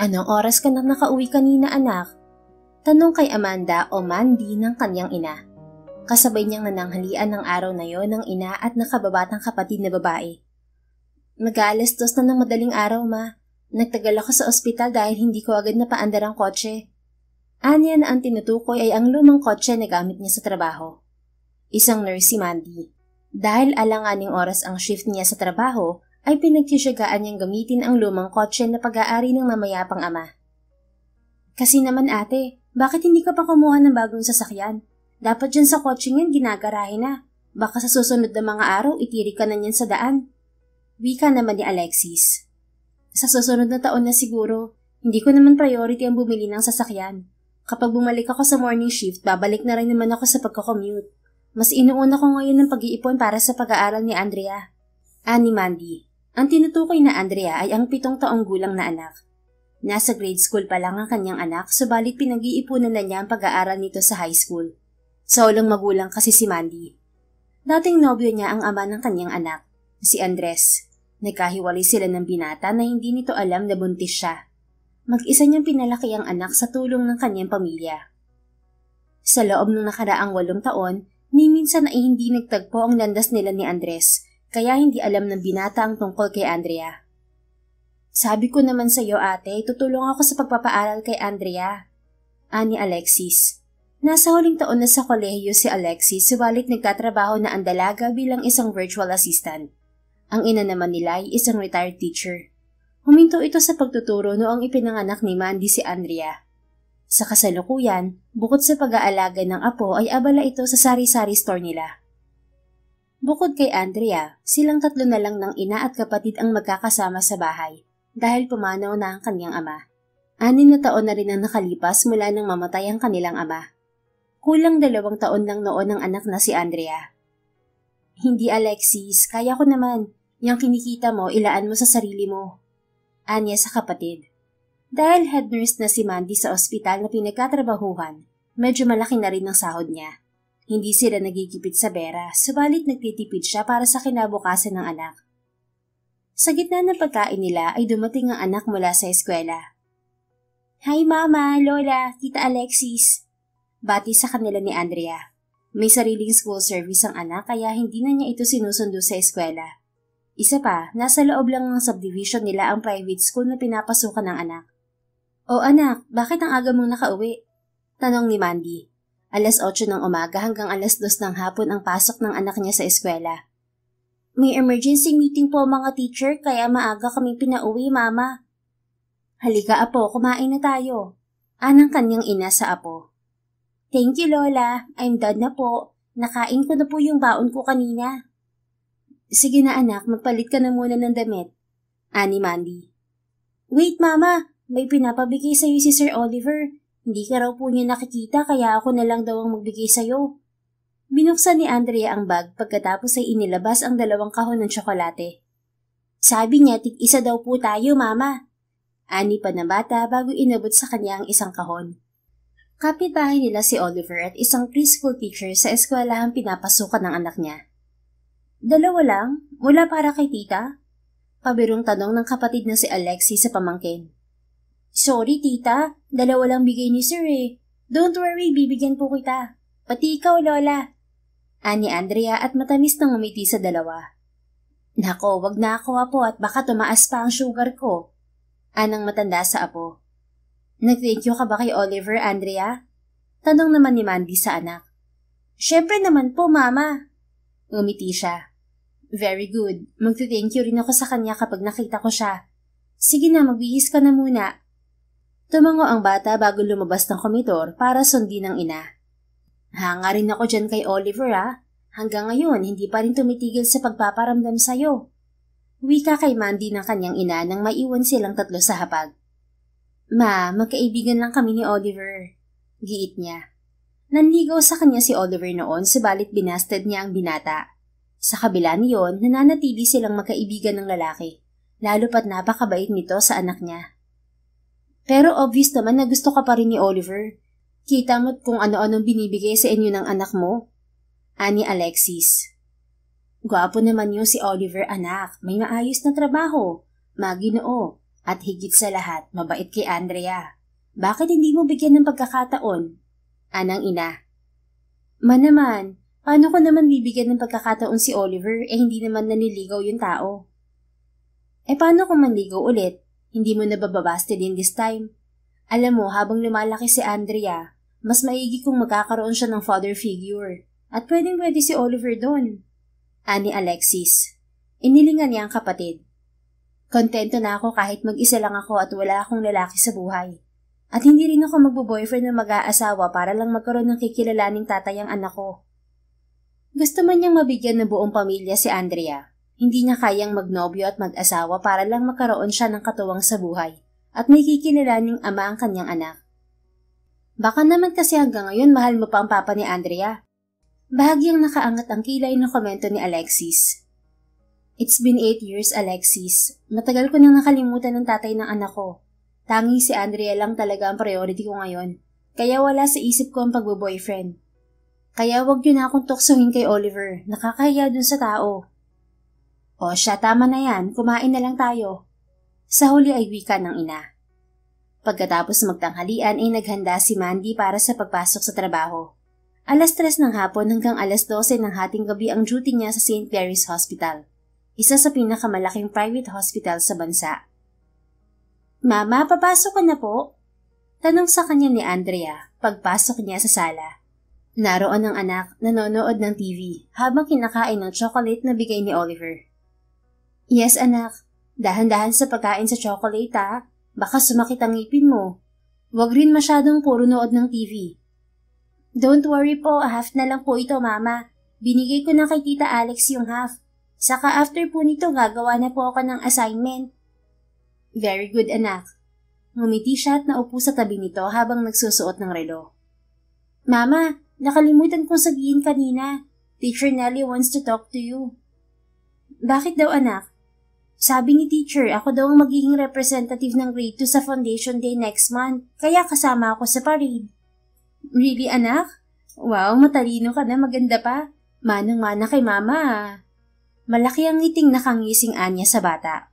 Anong oras ka na nakauwi kanina, anak? Tanong kay Amanda o Mandy ng kanyang ina. Kasabay niyang nananghalian ng araw na yon ng ina at nakababatang kapatid na babae. Mag-aalas 2 na ng madaling araw, ma. Nagtagal ako sa ospital dahil hindi ko agad napaandar ang kotse. Anya na ang tinutukoy ay ang lumang kotse na gamit niya sa trabaho. Isang nurse si Mandy. Dahil alanganing oras ang shift niya sa trabaho, ay pinagtitiyagaan niyang gamitin ang lumang kotse na pag-aari ng mamayapang ama. Kasi naman ate, bakit hindi ka pa kumuha ng bagong sasakyan? Dapat dyan sa kotse yan ginagarahe na. Baka sa susunod na mga araw itiri ka na niyan sa daan. Wika naman ni Alexis. Sa susunod na taon na siguro, hindi ko naman priority ang bumili ng sasakyan. Kapag bumalik ako sa morning shift, babalik na rin naman ako sa pagkakommute. Mas inuuna ko ngayon ng pag-iipon para sa pag-aaral ni Andrea. Ani Mandy. Ang tinutukoy na Andrea ay ang 7 taong gulang na anak. Nasa grade school pa lang ang kanyang anak, subalit pinag-iipunan na niya ang pag-aaral nito sa high school. Solong magulang kasi si Mandy. Dating nobyo niya ang ama ng kanyang anak, si Andres. Nagkahiwalay sila ng binata na hindi nito alam na buntis siya. Mag-isa niyang pinalaki ang anak sa tulong ng kanyang pamilya. Sa loob ng nakaraang 8 taon, ni minsan ay hindi nagtagpo ang landas nila ni Andres, kaya hindi alam ng binata ang tungkol kay Andrea. Sabi ko naman sa iyo ate, tutulong ako sa pagpapaaral kay Andrea. Ani Alexis. Nasa huling taon na sa kolehiyo si Alexis, subalit nagtatrabaho na ang dalaga bilang isang virtual assistant. Ang ina naman nila ay isang retired teacher. Huminto ito sa pagtuturo noong ipinanganak ni Mandy si Andrea. Sa kasalukuyan, bukod sa pag-aalaga ng apo ay abala ito sa sari-sari store nila. Bukod kay Andrea, silang 3 na lang ng ina at kapatid ang magkakasama sa bahay dahil pumanaw na ang kanyang ama. 6 na taon na rin ang nakalipas mula nang mamatay ang kanilang ama. Kulang 2 taon lang noon ang anak na si Andrea. Hindi Alexis, kaya ko naman. Yang kinikita mo, ilaan mo sa sarili mo. Anya sa kapatid. Dahil head nurse na si Mandy sa ospital na pinagkatrabahuhan, medyo malaki na rin ang sahod niya. Hindi sila nagigipit sa pera, subalit nagtitipid siya para sa kinabukasan ng anak. Sa gitna ng pagkain nila ay dumating ang anak mula sa eskwela. Hi Mama, Lola, Tita Alexis. Bati sa kanila ni Andrea. May sariling school service ang anak kaya hindi na niya ito sinusundo sa eskwela. Isa pa, nasa loob lang ng subdivision nila ang private school na pinapasukan ng anak. O anak, bakit ang aga mong nakauwi? Tanong ni Mandy. 8:00 ng umaga hanggang 2:00 ng hapon ang pasok ng anak niya sa eskwela. May emergency meeting po mga teacher kaya maaga kaming pinauwi, Mama. Halika apo, kumain na tayo. Anang kanyang ina sa apo. Thank you Lola, I'm done na po. Nakain ko na po yung baon ko kanina. Sige na anak, magpalit ka na muna ng damit. Ani Mandy. Wait Mama, may pinapabigay sa'yo si Sir Oliver. Hindi ka raw po niya nakikita kaya ako na lang daw ang magbigay sa'yo. Binuksan ni Andrea ang bag pagkatapos ay inilabas ang 2 kahon ng tsokolate. Sabi niya tig-isa daw po tayo Mama. Ani pa na bata bago inabot sa kanya ang isang kahon. Kapitbahay nila si Oliver at isang preschool teacher sa eskwelahang pinapasukan ng anak niya. 2 lang? Wala para kay tita? Pabirong tanong ng kapatid na si Alexis sa pamangkin. Sorry tita, 2 lang bigay ni sir eh. Don't worry, bibigyan po kita. Pati ikaw Lola. Ani Andrea at matamis nang umiti sa 2. Nako, wag na ako apo at baka tumaas pa ang sugar ko. Anang matanda sa apo. Nag-thank you ka ba kay Oliver, Andrea? Tanong naman ni Mandy sa anak. Syempre naman po, Mama. Umiti siya. Very good. Magte-thank you rin ako sa kanya kapag nakita ko siya. Sige na, magbihis ka na muna. Tumango ang bata bago lumabas ng komedor para sundin ng ina. Hanga rin ako dyan kay Oliver Hanggang ngayon, hindi pa rin tumitigil sa pagpaparamdam sa'yo. Wika kay Mandy ng kanyang ina nang maiwan silang 3 sa hapag. Ma, magkaibigan lang kami ni Oliver. Giit niya. Nanligaw sa kanya si Oliver noon subalit binasted niya ang binata. Sa kabila niyon, nananatili silang magkaibigan ng lalaki, lalo pat napakabait nito sa anak niya. Pero obvious naman na gusto ka pa rin ni Oliver. Kita mo't kung ano-anong binibigay sa inyo ng anak mo. Ani Alexis. Gwapo naman yung si Oliver anak, may maayos na trabaho, maginoo, At higit sa lahat, mabait kay Andrea. Bakit hindi mo bigyan ng pagkakataon? Anang ina. Naman, paano ko naman bibigyan ng pagkakataon si Oliver hindi naman naniligaw yung tao? Paano kung manligaw ulit? Hindi mo nabababaste din this time? Alam mo, habang lumalaki si Andrea, mas maigi kung magkakaroon siya ng father figure. At pwedeng-pwede si Oliver doon. Ani Alexis. Inilingan niya ang kapatid. Kontento na ako kahit mag-isa lang ako at wala akong lalaki sa buhay. At hindi rin ako magbo-boyfriend na mag-aasawa para lang magkaroon ng kikilalaning tatay ang anak ko. Gusto man niyang mabigyan ng buong pamilya si Andrea. Hindi niya kayang magnobyo at mag-asawa para lang magkaroon siya ng katuwang sa buhay at may kikilalaning ama ang kanyang anak. Baka naman kasi hanggang ngayon mahal mo pa ang papa ni Andrea. Bahagyang nakaangat ang kilay ng komento ni Alexis. It's been 8 years, Alexis. Matagal ko nang nakalimutan ng tatay ng anak ko. Tanging si Andrea lang talaga ang priority ko ngayon. Kaya wala sa isip ko ang pagbo-boyfriend. Kaya wag niyo na akong tuksuhin kay Oliver. Nakakahiya dun sa tao. O siya, tama na yan. Kumain na lang tayo. Sa huli ay wika ng ina. Pagkatapos magtanghalian ay naghanda si Mandy para sa pagpasok sa trabaho. 3:00 ng hapon hanggang 12:00 ng hating gabi ang duty niya sa St. Mary's Hospital, isa sa pinakamalaking private hospital sa bansa. Mama, papasok ka na po? Tanong sa kanya ni Andrea pagpasok niya sa sala. Naroon ang anak nanonood ng TV habang kinakain ng chocolate na bigay ni Oliver. Yes anak, dahan-dahan sa pagkain sa chocolate ha, baka sumakit ang ngipin mo. Huwag rin masyadong puro nood ng TV. Don't worry po, half na lang po ito mama. Binigay ko na kay Tita Alex yung half. Saka after po nito gagawa na po ako ng assignment. Very good anak. Ngumiti siya at naupo sa tabi nito habang nagsusuot ng relo. Mama, nakalimutan kong sabihin kanina. Teacher Nelly wants to talk to you. Bakit daw anak? Sabi ni teacher, ako daw ang magiging representative ng grade 2 sa Foundation Day next month. Kaya kasama ako sa parade. Really, anak? Wow, matalino ka na, maganda pa. Manang-mana kay mama. Malaki ang ngiting nakangising anya sa bata.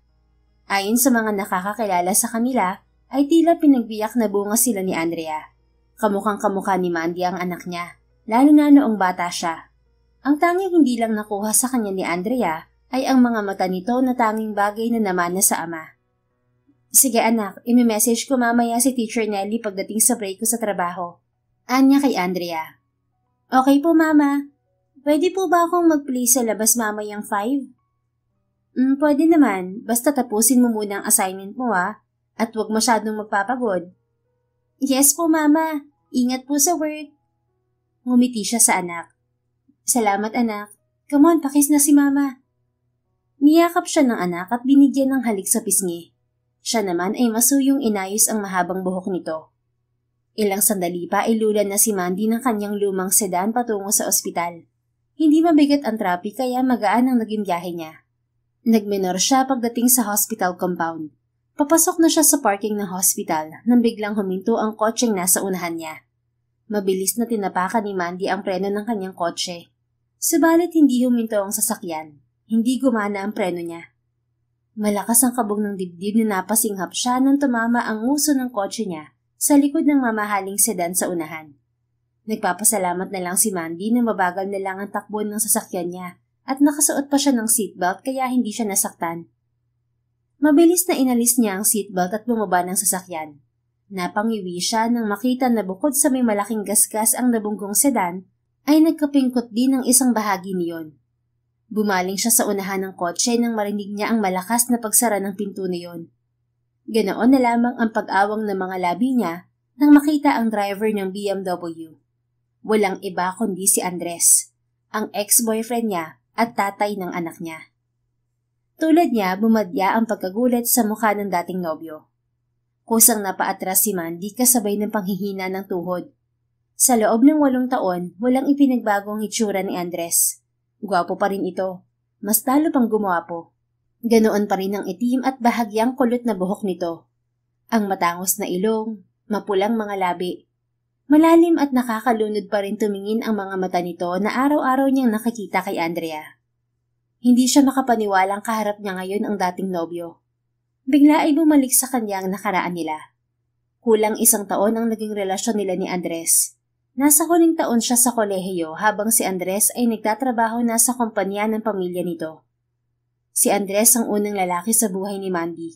Ayon sa mga nakakakilala sa kanila, ay tila pinagbiyak na bunga sila ni Andrea. Kamukhang kamukha ni Mandy ang anak niya, lalo na noong bata siya. Ang tanging hindi lang nakuha sa kanya ni Andrea ay ang mga mata nito na tanging bagay na namana sa ama. Sige anak, imi-message ko mamaya si Teacher Nelly pagdating sa break ko sa trabaho. Anya kay Andrea. Okay po mama. Pwede po ba akong mag-play sa labas mamayang 5? Pwede naman. Basta tapusin mo muna ang assignment mo at huwag masyadong magpapagod. Yes po mama. Ingat po sa work. Ngumiti siya sa anak. Salamat anak. Come on, pakis na si mama. Niyakap siya ng anak at binigyan ng halik sa pisngi. Siya naman ay masuyong inayos ang mahabang buhok nito. Ilang sandali pa ay lulan na si Mandy ng kanyang lumang sedan patungo sa ospital. Hindi mabigat ang traffic kaya magaan ang naging biyahe niya. Nagmenor siya pagdating sa hospital compound. Papasok na siya sa parking ng hospital nang biglang huminto ang kotseng nasa unahan niya. Mabilis na tinapakan ni Mandy ang preno ng kanyang kotse. Subalit hindi huminto ang sasakyan. Hindi gumana ang preno niya. Malakas ang kabog ng dibdib na napasinghap siya nang tumama ang nguso ng kotse niya sa likod ng mamahaling sedan sa unahan. Nagpapasalamat na lang si Mandy na mabagal na lang ang takbo ng sasakyan niya at nakasuot pa siya ng seatbelt kaya hindi siya nasaktan. Mabilis na inalis niya ang seatbelt at bumaba ng sasakyan. Napangiwi siya nang makita na bukod sa may malaking gasgas ang nabunggong sedan, ay nagkapingkot din ng isang bahagi niyon. Bumaling siya sa unahan ng kotse nang marinig niya ang malakas na pagsara ng pinto niyon. Ganoon na lamang ang pag-awang ng mga labi niya nang makita ang driver ng BMW. Walang iba kundi si Andres, ang ex-boyfriend niya at tatay ng anak niya. Tulad niya, bumadya ang pagkagulat sa mukha ng dating nobyo. Kusang napaatras si Mandy kasabay ng panghihina ng tuhod. Sa loob ng 8 taon, walang ipinagbagong hitsura ni Andres. Gwapo pa rin ito, mas talo pang gumwapo. Ganoon pa rin ang itim at bahagyang kulot na buhok nito. Ang matangos na ilong, mapulang mga labi. Malalim at nakakalunod pa rin tumingin ang mga mata nito na araw-araw niyang nakikita kay Andrea. Hindi siya makapaniwalang kaharap niya ngayon ang dating nobyo. Bigla ay bumalik sa kanya ang nakaraan nila. Kulang 1 taon ang naging relasyon nila ni Andres. Nasa huling taon siya sa kolehiyo habang si Andres ay nagtatrabaho na sa kumpanya ng pamilya nito. Si Andres ang unang lalaki sa buhay ni Mandy.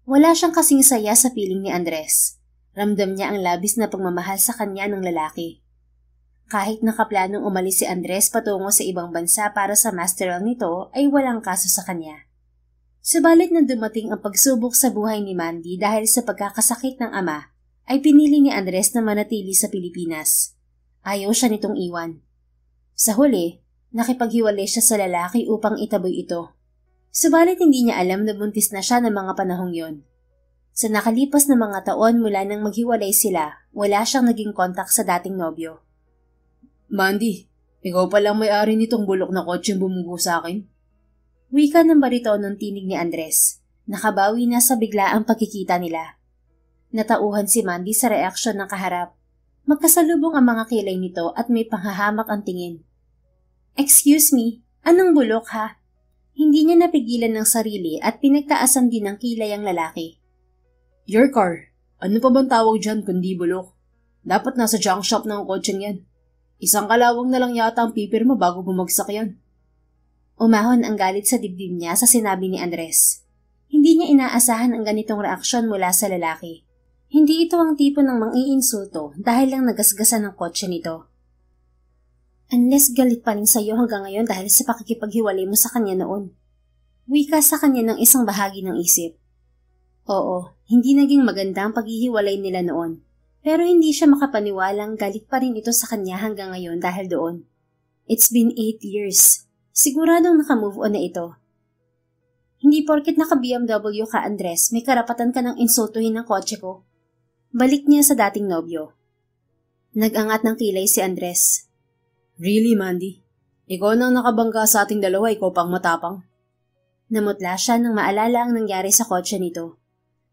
Wala siyang kasing saya sa piling ni Andres. Ramdam niya ang labis na pagmamahal sa kanya ng lalaki. Kahit nakaplanong umalis si Andres patungo sa ibang bansa para sa masteral nito ay walang kaso sa kanya. Subalit nang dumating ang pagsubok sa buhay ni Mandy dahil sa pagkakasakit ng ama, ay pinili ni Andres na manatili sa Pilipinas. Ayaw siya nitong iwan. Sa huli, nakipaghiwalay siya sa lalaki upang itaboy ito. Subalit hindi niya alam na buntis na siya ng mga panahong yon. Sa nakalipas na mga taon mula nang maghiwalay sila, wala siyang naging kontak sa dating nobyo. Mandy, ikaw palang may-ari nitong bulok na kotseng bumugo sa akin? Wika ng baritonong tinig ni Andres. Nakabawi na sa biglaang pagkikita nila. Natauhan si Mandy sa reaksyon ng kaharap. Magkasalubong ang mga kilay nito at may panghahamak ang tingin. Excuse me, anong bulok ha? Hindi niya napigilan ng sarili at pinagtaasan din ng kilay ang lalaki. Your car. Ano pa bang tawag dyan kundi bulok? Dapat nasa junk shop ng kotseng yan. 1 kalawang na lang yata ang pipirma bago bumagsak yan. Umahon ang galit sa dibdib niya sa sinabi ni Andres. Hindi niya inaasahan ang ganitong reaksyon mula sa lalaki. Hindi ito ang tipo ng mang-iinsulto dahil lang nagasgasan ng kotse nito. Unless galit pa rin sa'yo hanggang ngayon dahil sa pakikipaghiwalay mo sa kanya noon. Wika sa kanya ng isang bahagi ng isip. Oo, hindi naging maganda ang paghihiwalay nila noon. Pero hindi siya makapaniwalang galit pa rin ito sa kanya hanggang ngayon dahil doon. It's been 8 years. Siguradong nakamove on na ito. Hindi porket naka-BMW ka, Andres, may karapatan ka ng insultuhin ng kotse ko. Balik niya sa dating nobyo. Nag-angat ng kilay si Andres. Really, Mandy? Ikaw nang nakabangga sa ating dalawa, ikaw pang matapang. Namutla siya nang maalala ang nangyari sa kotse nito.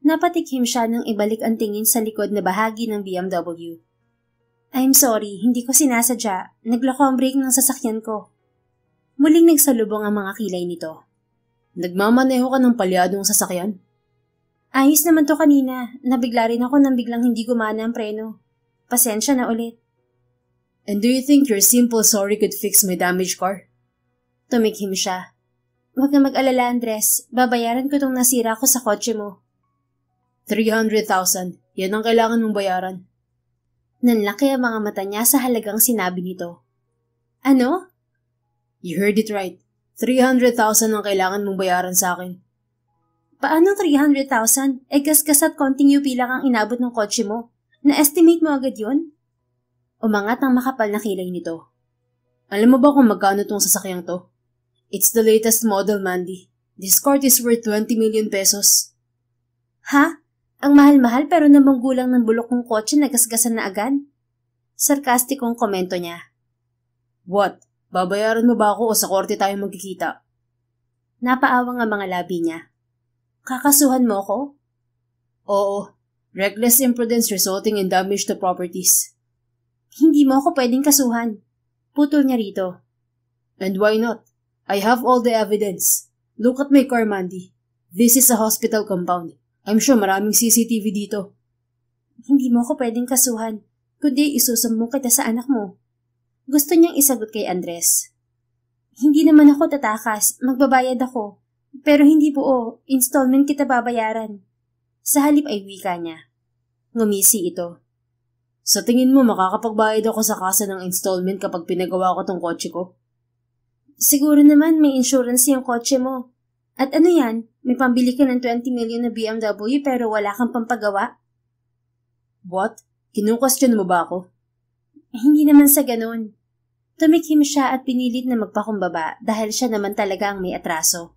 Napatikhim siya nang ibalik ang tingin sa likod na bahagi ng BMW. I'm sorry, hindi ko sinasadya. Nagloko ang brake ng sasakyan ko. Muling nagsalubong ang mga kilay nito. Nagmamaneho ka ng palyadong sasakyan? Ayos naman to kanina. Nabigla rin ako nang biglang hindi gumana ang preno. Pasensya na ulit. And do you think your simple sorry could fix my damaged car? Tumikhim siya. Huwag na mag-alala, Andres. Babayaran ko tong nasira ko sa kotse mo. 300,000. Yan ang kailangan mong bayaran. Nanlaki ang mga mata niya sa halagang sinabi nito. Ano? You heard it right. 300,000 ang kailangan mong bayaran sa akin. Paano 300,000? Gasgas at konting yupi lang ang inabot ng kotse mo. Na-estimate mo agad yun? Umangat ang makapal na kilay nito. Alam mo ba kung magkano tong sasakyang to? It's the latest model, Mandy. This car is worth 20 million pesos. Ha? Ang mahal-mahal pero namang gulang ng bulok ng kotse na gasgasan na agad? Sarkastikong komento niya. What? Babayaran mo ba ako o sa korte tayo magkikita? Napaawang ang mga labi niya. Kakasuhan mo ko? Oo. Reckless imprudence resulting in damage to properties. Hindi mo ako pwedeng kasuhan. Putol niya rito. And why not? I have all the evidence. Look at my car, Mandy. This is a hospital compound. I'm sure maraming CCTV dito. Hindi mo ako pwedeng kasuhan, kundi isusumbong kita sa anak mo. Gusto niyang isagot kay Andres. Hindi naman ako tatakas, magbabayad ako. Pero hindi buo, installment kita babayaran. Sa halip ay wika niya. Ngumisi ito. Sa tingin mo makakapagbayad ako sa kasa ng installment kapag pinagawa ko tong kotse ko? Siguro naman may insurance yung kotse mo. At ano yan, may pambili ka ng 20 million na BMW pero wala kang pampagawa? What? Kinukwestiyon mo ba ako? Hindi naman sa ganun. Tumikhim siya at pinilit na magpakumbaba dahil siya naman talaga ang may atraso.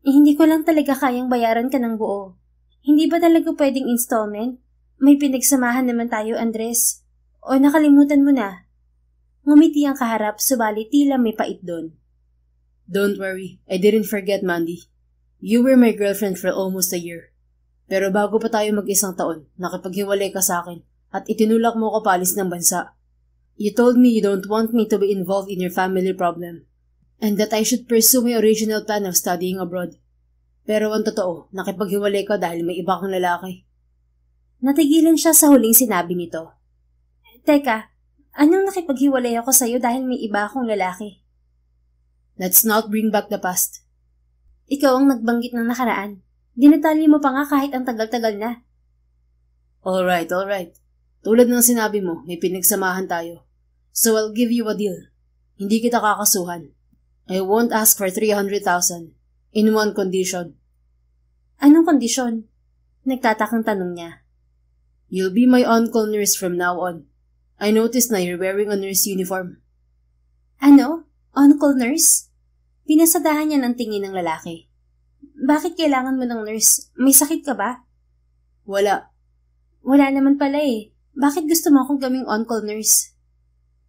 Hindi ko lang talaga kayang bayaran ka ng buo. Hindi ba talaga pwedeng installment? May pinagsamahan naman tayo, Andres. O nakalimutan mo na? Ngumiti ang kaharap subalit tila may pait doon. Don't worry, I didn't forget, Mandy. You were my girlfriend for almost a year. Pero bago pa tayo mag-1 taon, nakipaghiwalay ka sa akin at itinulak mo ko palis ng bansa. You told me you don't want me to be involved in your family problem and that I should pursue my original plan of studying abroad. Pero ang totoo, nakipaghiwalay ka dahil may iba kang lalaki. Natigilan siya sa huling sinabi nito. Teka, anong nakipaghiwalay ako sa'yo dahil may iba akong lalaki? Let's not bring back the past. Ikaw ang nagbanggit ng nakaraan. Dinatali mo pa nga kahit ang tagal-tagal na. Alright. Tulad ng sinabi mo, may pinagsamahan tayo. So I'll give you a deal. Hindi kita kakasuhan. I won't ask for 300,000 in one condition. Anong kondisyon? Nagtatakang tanong niya. You'll be my on-call nurse from now on. I noticed na you're wearing a nurse uniform. Ano? On-call nurse? Pinasadahan niya ng tingin ng lalaki. Bakit kailangan mo ng nurse? May sakit ka ba? Wala. Wala naman pala eh. Bakit gusto mo akong gawing on-call nurse?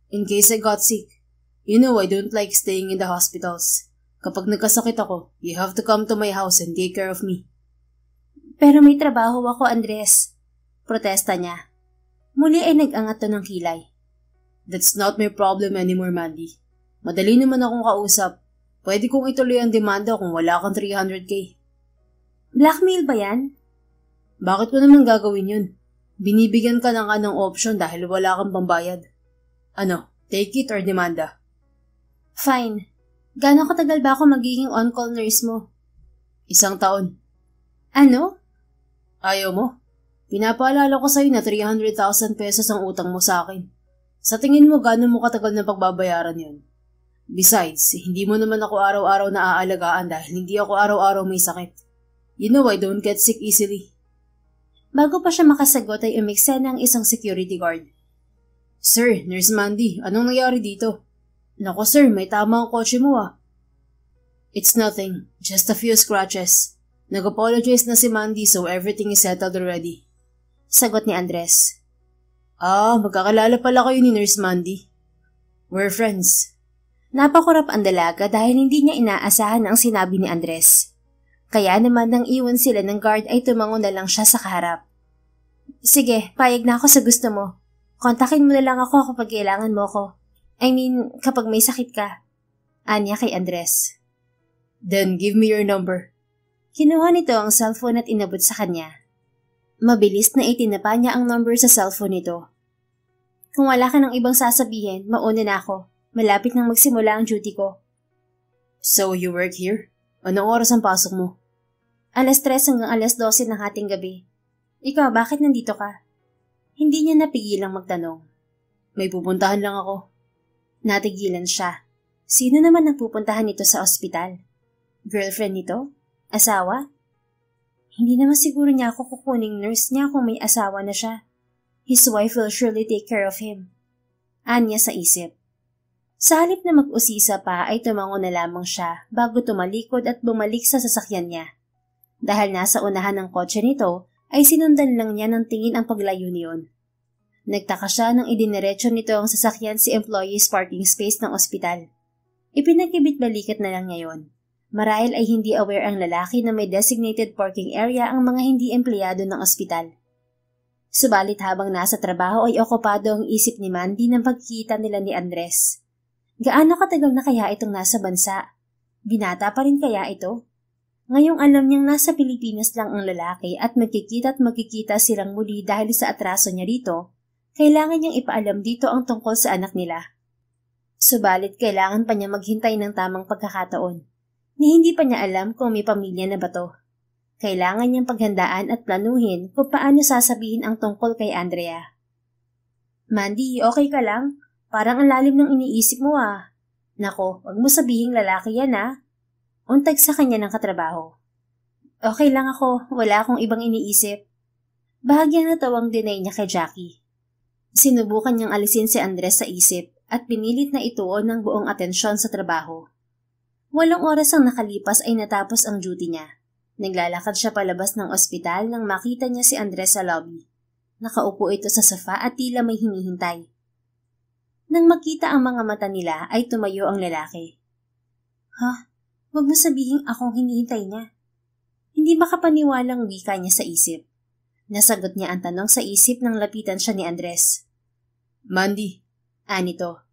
In case I got sick. You know I don't like staying in the hospitals. Kapag nagkasakit ako, you have to come to my house and take care of me. Pero may trabaho ako, Andres. Protesta niya. Muli ay nag-angat to ng kilay. That's not my problem anymore, Mandy. Madali naman akong kausap. Pwede kong ituloy ang demanda kung wala kang 300k. Blackmail ba yan? Bakit ko naman gagawin yun? Binibigyan ka na nga ng option dahil wala kang pambayad. Ano, take it or demanda? Fine. Gano'ng katagal ba ako magiging on-call nurse mo? 1 taon. Ano? Ayaw mo? Pinapaalala ko sa'yo na 300,000 pesos ang utang mo sa akin. Sa tingin mo gano'n mo katagal na pagbabayaran yun? Besides, hindi mo naman ako araw-araw na aalagaan dahil hindi ako araw-araw may sakit. You know I don't get sick easily. Bago pa siya makasagot ay umiksena ang isang security guard. Sir, Nurse Mandy, anong nangyari dito? Nako sir, may tama ang kotse mo ah. It's nothing, just a few scratches. Nag-apologize na si Mandy so everything is settled already. Sagot ni Andres. Magkakalala pala kayo ni Nurse Mandy. We're friends. Napakurap ang dalaga dahil hindi niya inaasahan ang sinabi ni Andres. Kaya naman nang iwan sila ng guard ay tumango na lang siya sa kaharap. Sige, payag na ako sa gusto mo. Kontakin mo na lang ako kapag kailangan mo ko. I mean, kapag may sakit ka. Anya kay Andres. Then give me your number. Kinuha nito ang cellphone at inabot sa kanya. Mabilis na itinapa niya ang number sa cellphone nito. Kung wala ka ng ibang sasabihin, mauna na ako. Malapit nang magsimula ang duty ko. So you work here? Anong oras ang pasok mo? 3:00 hanggang 12:00 ng hating gabi. Ikaw, bakit nandito ka? Hindi niya napigilang magtanong. May pupuntahan lang ako. Natigilan siya. Sino naman nagpupuntahan nito sa ospital? Girlfriend nito? Asawa? Hindi naman siguro niya ako kukuning nurse niya kung may asawa na siya. His wife will surely take care of him. Anya sa isip. Sa halip na mag-usisa pa ay tumango na lamang siya bago tumalikod at bumalik sa sasakyan niya. Dahil nasa unahan ng kotse nito ay sinundan lang niya ng tingin ang paglayo niyon. Nagtaka siya nang idiniretso nito ang sasakyan si employee's parking space ng ospital. Ipinagkibit-balikat na lang niya yon. Marahil ay hindi aware ang lalaki na may designated parking area ang mga hindi empleyado ng ospital. Subalit habang nasa trabaho ay okupado ang isip ni Mandy ng pagkikita nila ni Andres. Gaano katagal na kaya itong nasa bansa? Binata pa rin kaya ito? Ngayong alam niyang nasa Pilipinas lang ang lalaki at magkikita silang muli dahil sa atraso niya rito, kailangan niyang ipaalam dito ang tungkol sa anak nila. Subalit kailangan pa niya maghintay ng tamang pagkakataon, ni hindi pa niya alam kung may pamilya na ba to. Kailangan niyang paghandaan at planuhin kung paano sasabihin ang tungkol kay Andrea. Mandy, okay ka lang? Parang ang lalim ng iniisip mo ah. Nako, wag mo sabihing lalaki yan ah. Untag sa kanya ng katrabaho. Okay lang ako, wala akong ibang iniisip. Bahagyang natawang dinay niya kay Jackie. Sinubukan niyang alisin si Andres sa isip at pinilit na ituon ng buong atensyon sa trabaho. 8 oras ang nakalipas ay natapos ang duty niya. Naglalakad siya palabas ng ospital nang makita niya si Andres sa lobby. Nakaupo ito sa sofa at tila may hinihintay. Nang makita ang mga mata nila ay tumayo ang lalaki. Ha? Huwag mo sabihing akong hinihintay niya. Hindi makapaniwalang wika niya sa isip. Nasagot niya ang tanong sa isip nang lapitan siya ni Andres. Mandy. Anito.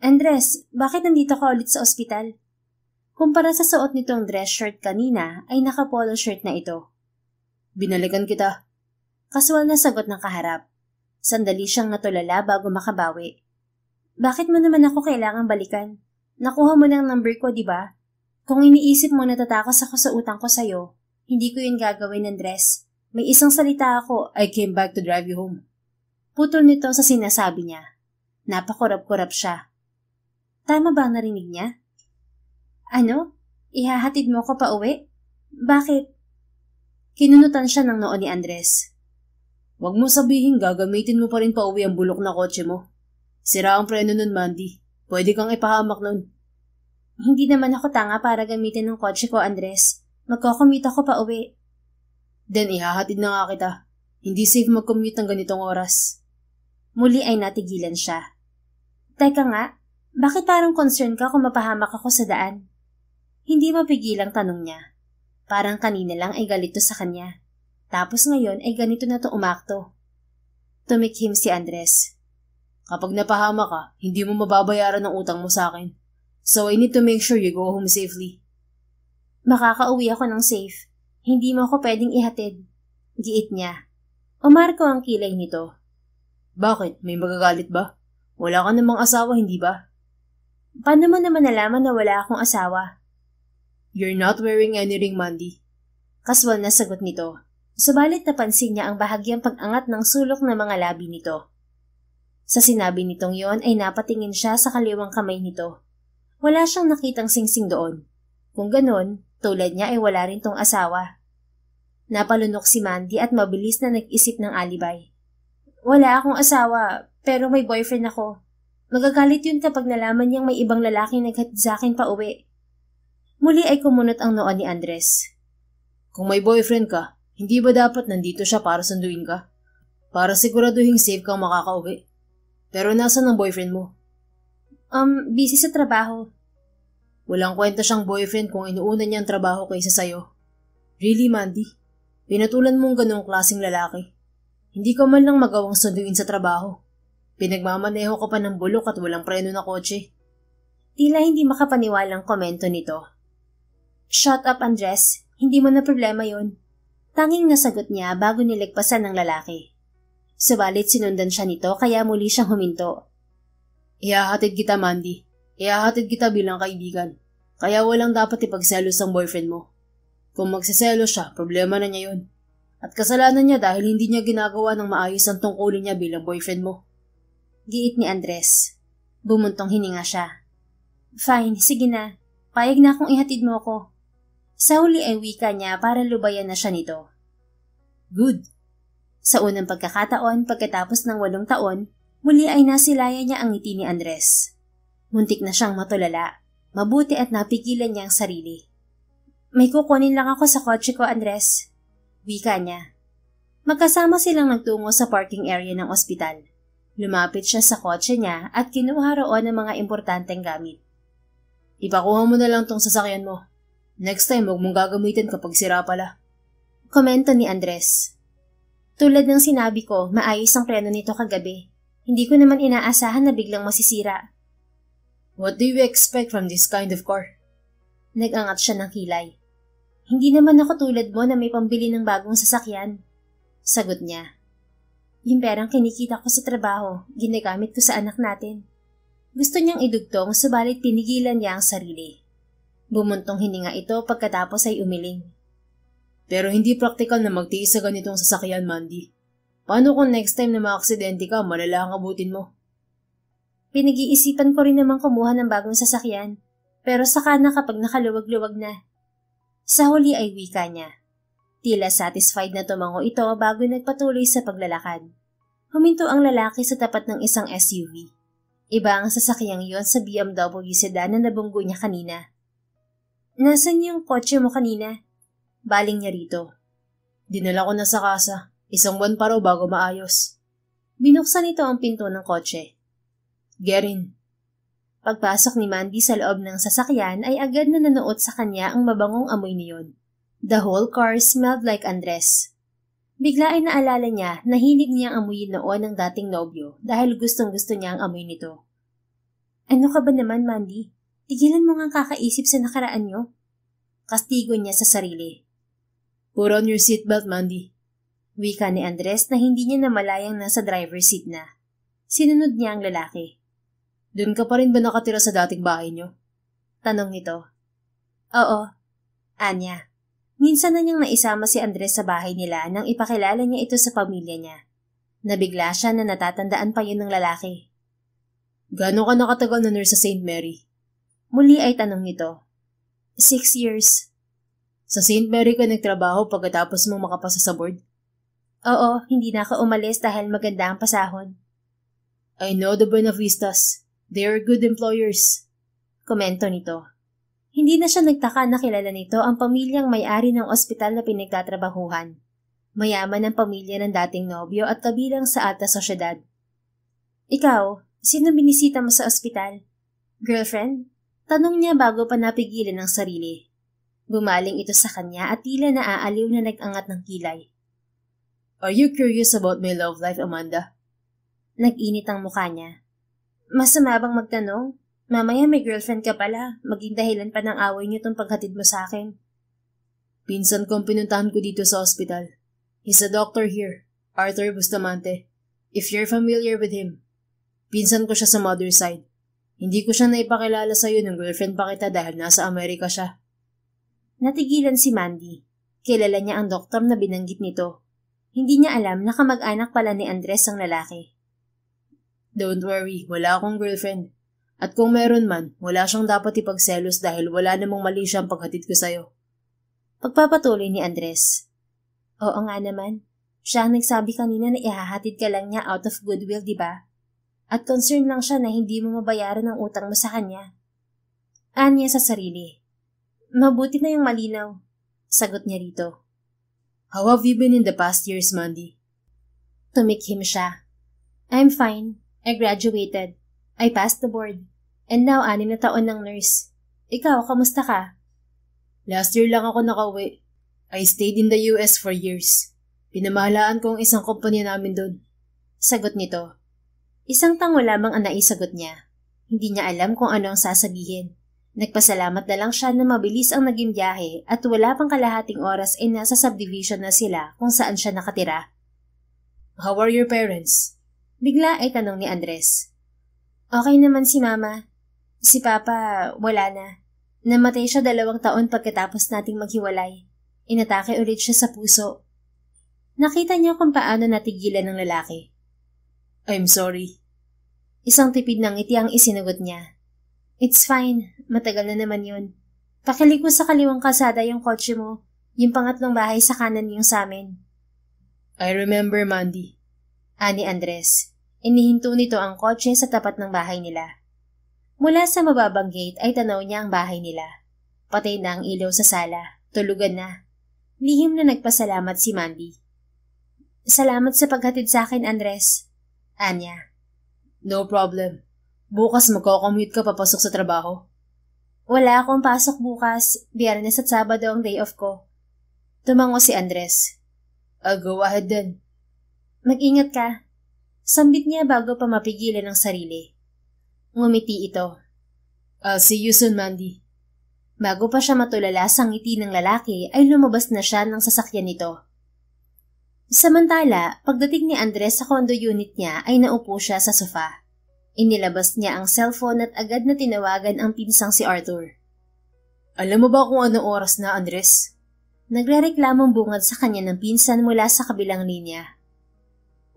Andres, bakit nandito ka ulit sa ospital? Kumpara sa suot nitong dress shirt kanina ay naka-polo shirt na ito. Binalikan kita. Kaswal na sagot ng kaharap. Sandali siyang natulala bago makabawi. Bakit mo naman ako kailangang balikan? Nakuha mo ng number ko, di ba? Kung iniisip mo natatakas ako sa utang ko sa'yo, hindi ko yun gagawin ng dress. May isang salita ako. I came back to drive you home. Putol nito sa sinasabi niya. Napakurap-kurap siya. Tama ba ang narinig niya? Ano? Ihahatid mo ko pa uwi? Bakit? Kinunutan siya ng noo ni Andres. Huwag mo sabihin gagamitin mo pa rin pa uwi ang bulok na kotse mo. Sira ang preno nun, Mandy. Pwede kang ipahamak nun. Hindi naman ako tanga para gamitin ng kotse ko, Andres. Magko-commute ako pa uwi. Then ihahatid na nga kita. Hindi safe mag-commute ng ganitong oras. Muli ay natigilan siya. Teka nga, bakit parang concern ka kung mapahamak ako sa daan? Hindi mapigilang tanong niya. Parang kanina lang ay galito sa kanya. Tapos ngayon ay ganito na to umakto. Tumikhim si Andres. Kapag napahama ka, hindi mo mababayaran ang utang mo sa akin. So I need to make sure you go home safely. Makakauwi ako ng safe. Hindi mo ako pwedeng ihatid. Giit niya. Umarko ang kilay nito. Bakit? May magagalit ba? Wala ka namang asawa, hindi ba? Paano mo naman nalaman na wala akong asawa? You're not wearing any ring, Mandy. Kaswal na sagot nito. Subalit napansin niya ang bahagyang pag-angat ng sulok ng mga labi nito. Sa sinabi nitong yon ay napatingin siya sa kaliwang kamay nito. Wala siyang nakitang singsing doon. Kung ganon, tulad niya ay wala rin tong asawa. Napalunok si Mandy at mabilis na nag-isip ng alibay. Wala akong asawa, pero may boyfriend ako. Magagalit yun kapag nalaman niyang may ibang lalaki naghatid sa akin pa uwi. Muli ay kumunot ang noo ni Andres. Kung may boyfriend ka, hindi ba dapat nandito siya para sunduin ka? Para siguraduhin safe kang makakauwi. Pero nasan ang boyfriend mo? Busy sa trabaho. Walang kwenta siyang boyfriend kung inuuna niya ang trabaho kaysa sayo. Really, Mandy? Pinatulan mong ganong klaseng lalaki. Hindi ka man lang magawang sunduin sa trabaho. Pinagmamaneho ka pa ng bulok at walang preno na kotse. Tila hindi makapaniwalang komento nito. Shut up, Andres. Hindi mo na problema yun. Tanging nasagot niya bago niligpasan ng lalaki. Subalit sinundan siya nito kaya muli siyang huminto. Ihahatid kita, Mandy. Ihahatid kita bilang kaibigan. Kaya walang dapat ipagselos ang boyfriend mo. Kung magsiselos siya, problema na niya yun. At kasalanan niya dahil hindi niya ginagawa ng maayos ang tungkulin niya bilang boyfriend mo. Giit ni Andres. Bumuntong hininga siya. Fine, sige na. Payag na akong ihatid mo ko. Sa huli ay wika niya para lubayan na siya nito. Good. Sa unang pagkakataon pagkatapos ng 8 taon, muli ay nasilaya niya ang ngiti ni Andres. Muntik na siyang matulala. Mabuti at napigilan niya ang sarili. May kukunin lang ako sa kotse ko, Andres. Wika niya. Magkasama silang nagtungo sa parking area ng ospital. Lumapit siya sa kotse niya at kinuha roon ang mga importanteng gamit. Ipakuha mo na lang tong sasakyan mo. Next time, huwag mong gagamitin kapag sira pala. Komento ni Andres. Tulad ng sinabi ko, maayos ang preno nito kagabi. Hindi ko naman inaasahan na biglang masisira. What do you expect from this kind of car? Nag-angat siya ng kilay. Hindi naman ako tulad mo na may pambili ng bagong sasakyan. Sagot niya. Yung perang kinikita ko sa trabaho, ginagamit ko sa anak natin. Gusto niyang idugtong subalit pinigilan niya ang sarili. Bumuntong hininga ito pagkatapos ay umiling. Pero hindi praktikal na magtiis sa ganitong sasakyan, Mandy. Paano kung next time na maaksidente ka, malala ang abutin mo? Pinag-iisipan ko rin naman kumuha ng bagong sasakyan, pero saka na kapag nakaluwag-luwag na. Sa huli ay wika niya. Tila satisfied na tumango ito bago nagpatuloy sa paglalakad. Huminto ang lalaki sa tapat ng isang SUV. Iba ang sasakyang yon sa BMW sedan na nabunggo niya kanina. Nasaan yung kotse mo kanina? Baling niya rito. Dinala ko na sa kasa. 1 buwan pa raw bago maayos. Binuksan nito ang pinto ng kotse. Get in. Pagpasok ni Mandy sa loob ng sasakyan ay agad na nanuot sa kanya ang mabangong amoy niyon. The whole car smelled like Andres. Bigla ay naalala niya na hilig niyang amuyin noon ng dating nobyo dahil gustong-gusto niya ang amoy nito. Ano ka ba naman, Mandy? Tigilan mo nga kakaisip sa nakaraan nyo. Kastigo niya sa sarili. Put on your seatbelt, Mandy. Wika ni Andres na hindi niya namalayang nasa driver's seat na. Sinunod niya ang lalaki. Doon ka pa rin ba nakatira sa dating bahay niyo? Tanong nito. Oo. Anya. Minsan na niyang naisama si Andres sa bahay nila nang ipakilala niya ito sa pamilya niya. Nabigla siya na natatandaan pa yun ng lalaki. Gaano ka nakatagal na nurse sa St. Mary? Muli ay tanong nito. 6 years. Sa St. Mary ka nagtrabaho pagkatapos mong makapasa sa board? Oo, hindi na ako umalis dahil maganda ang pasahod. I know the Buena Vistas. They are good employers. Komento nito. Hindi na siya nagtaka na kilala nito ang pamilyang may-ari ng ospital na pinagtatrabahuhan. Mayaman ang pamilya ng dating nobyo at kabilang sa alta sosyedad. Ikaw, sino binisita mo sa ospital? Girlfriend? Tanong niya bago pa napigilan ang sarili. Bumaling ito sa kanya at tila naaaliw na nag-angat ng kilay. Are you curious about my love life, Amanda? Nag-init ang mukha niya. Masama bang magtanong? Mamaya may girlfriend ka pala. Maging dahilan pa ng away niyo tong paghatid mo sa akin. Pinsan kong pinuntahan ko dito sa ospital. He's a doctor here, Arthur Bustamante. If you're familiar with him. Pinsan ko siya sa mother's side. Hindi ko siya naipakilala sa'yo ng girlfriend pa kita dahil nasa Amerika siya. Natigilan si Mandy. Kilala niya ang doktor na binanggit nito. Hindi niya alam na kamag-anak pala ni Andres ang lalaki. Don't worry, wala akong girlfriend. At kung meron man, wala siyang dapat ipagselos dahil wala namang mali siyang paghatid ko sa'yo. Pagpapatuloy ni Andres. Oo nga naman. Siya ang nagsabi kanina na ihahatid ka lang niya out of goodwill, di ba? At concern lang siya na hindi mo mabayaran ang utang mo sa kanya. Anya sa sarili. Mabuti na yung malinaw. Sagot niya rito. How have you been in the past years, Mandy? Tumikhim siya. I'm fine. I graduated. I passed the board. And now 6 na taon ng nurse. Ikaw, kamusta ka? Last year lang ako nakauwi. I stayed in the US for years. Pinamahalaan ko ang isang kumpanya namin doon. Sagot nito. Isang tango lamang ang naisagot niya. Hindi niya alam kung ano ang sasabihin. Nagpasalamat na lang siya na mabilis ang naging biyahe at wala pang kalahating oras ay nasa subdivision na sila kung saan siya nakatira. How are your parents? Bigla ay tanong ni Andres. Okay naman si Mama. Si Papa, wala na. Namatay siya 2 taon pagkatapos nating maghiwalay. Inatake ulit siya sa puso. Nakita niya kung paano natigilan ng lalaki. I'm sorry. Isang tipid ng ngiti ang isinagot niya. It's fine. Matagal na naman yun. Pakiliko sa kaliwang kalsada yung kotse mo. Yung pangatlong bahay sa kanan yung sa amin. I remember, Mandy. Ani Andres. Inihinto nito ang kotse sa tapat ng bahay nila. Mula sa mababang gate ay tanaw niya ang bahay nila. Patay na ang ilaw sa sala. Tulugan na. Lihim na nagpasalamat si Mandy. Salamat sa paghatid sa akin, Andres. Anya. No problem. Bukas magko-commute ka papasok sa trabaho. Wala akong pasok bukas. Biyernes at Sabado ang day off ko. Tumango si Andres. I'll go ahead then. Mag-ingat ka. Sambit niya bago pa mapigilan ang sarili. Ngumiti ito. I'll see you soon, Mandy. Bago pa siya matulala sa ngiti ng lalaki ay lumabas na siya ng sasakyan nito. Samantala, pagdating ni Andres sa condo unit niya ay naupo siya sa sofa. Inilabas niya ang cellphone at agad na tinawagan ang pinsang si Arthur. Alam mo ba kung anong oras na, Andres? Nagrereklamong bungad sa kanya ng pinsan mula sa kabilang linya.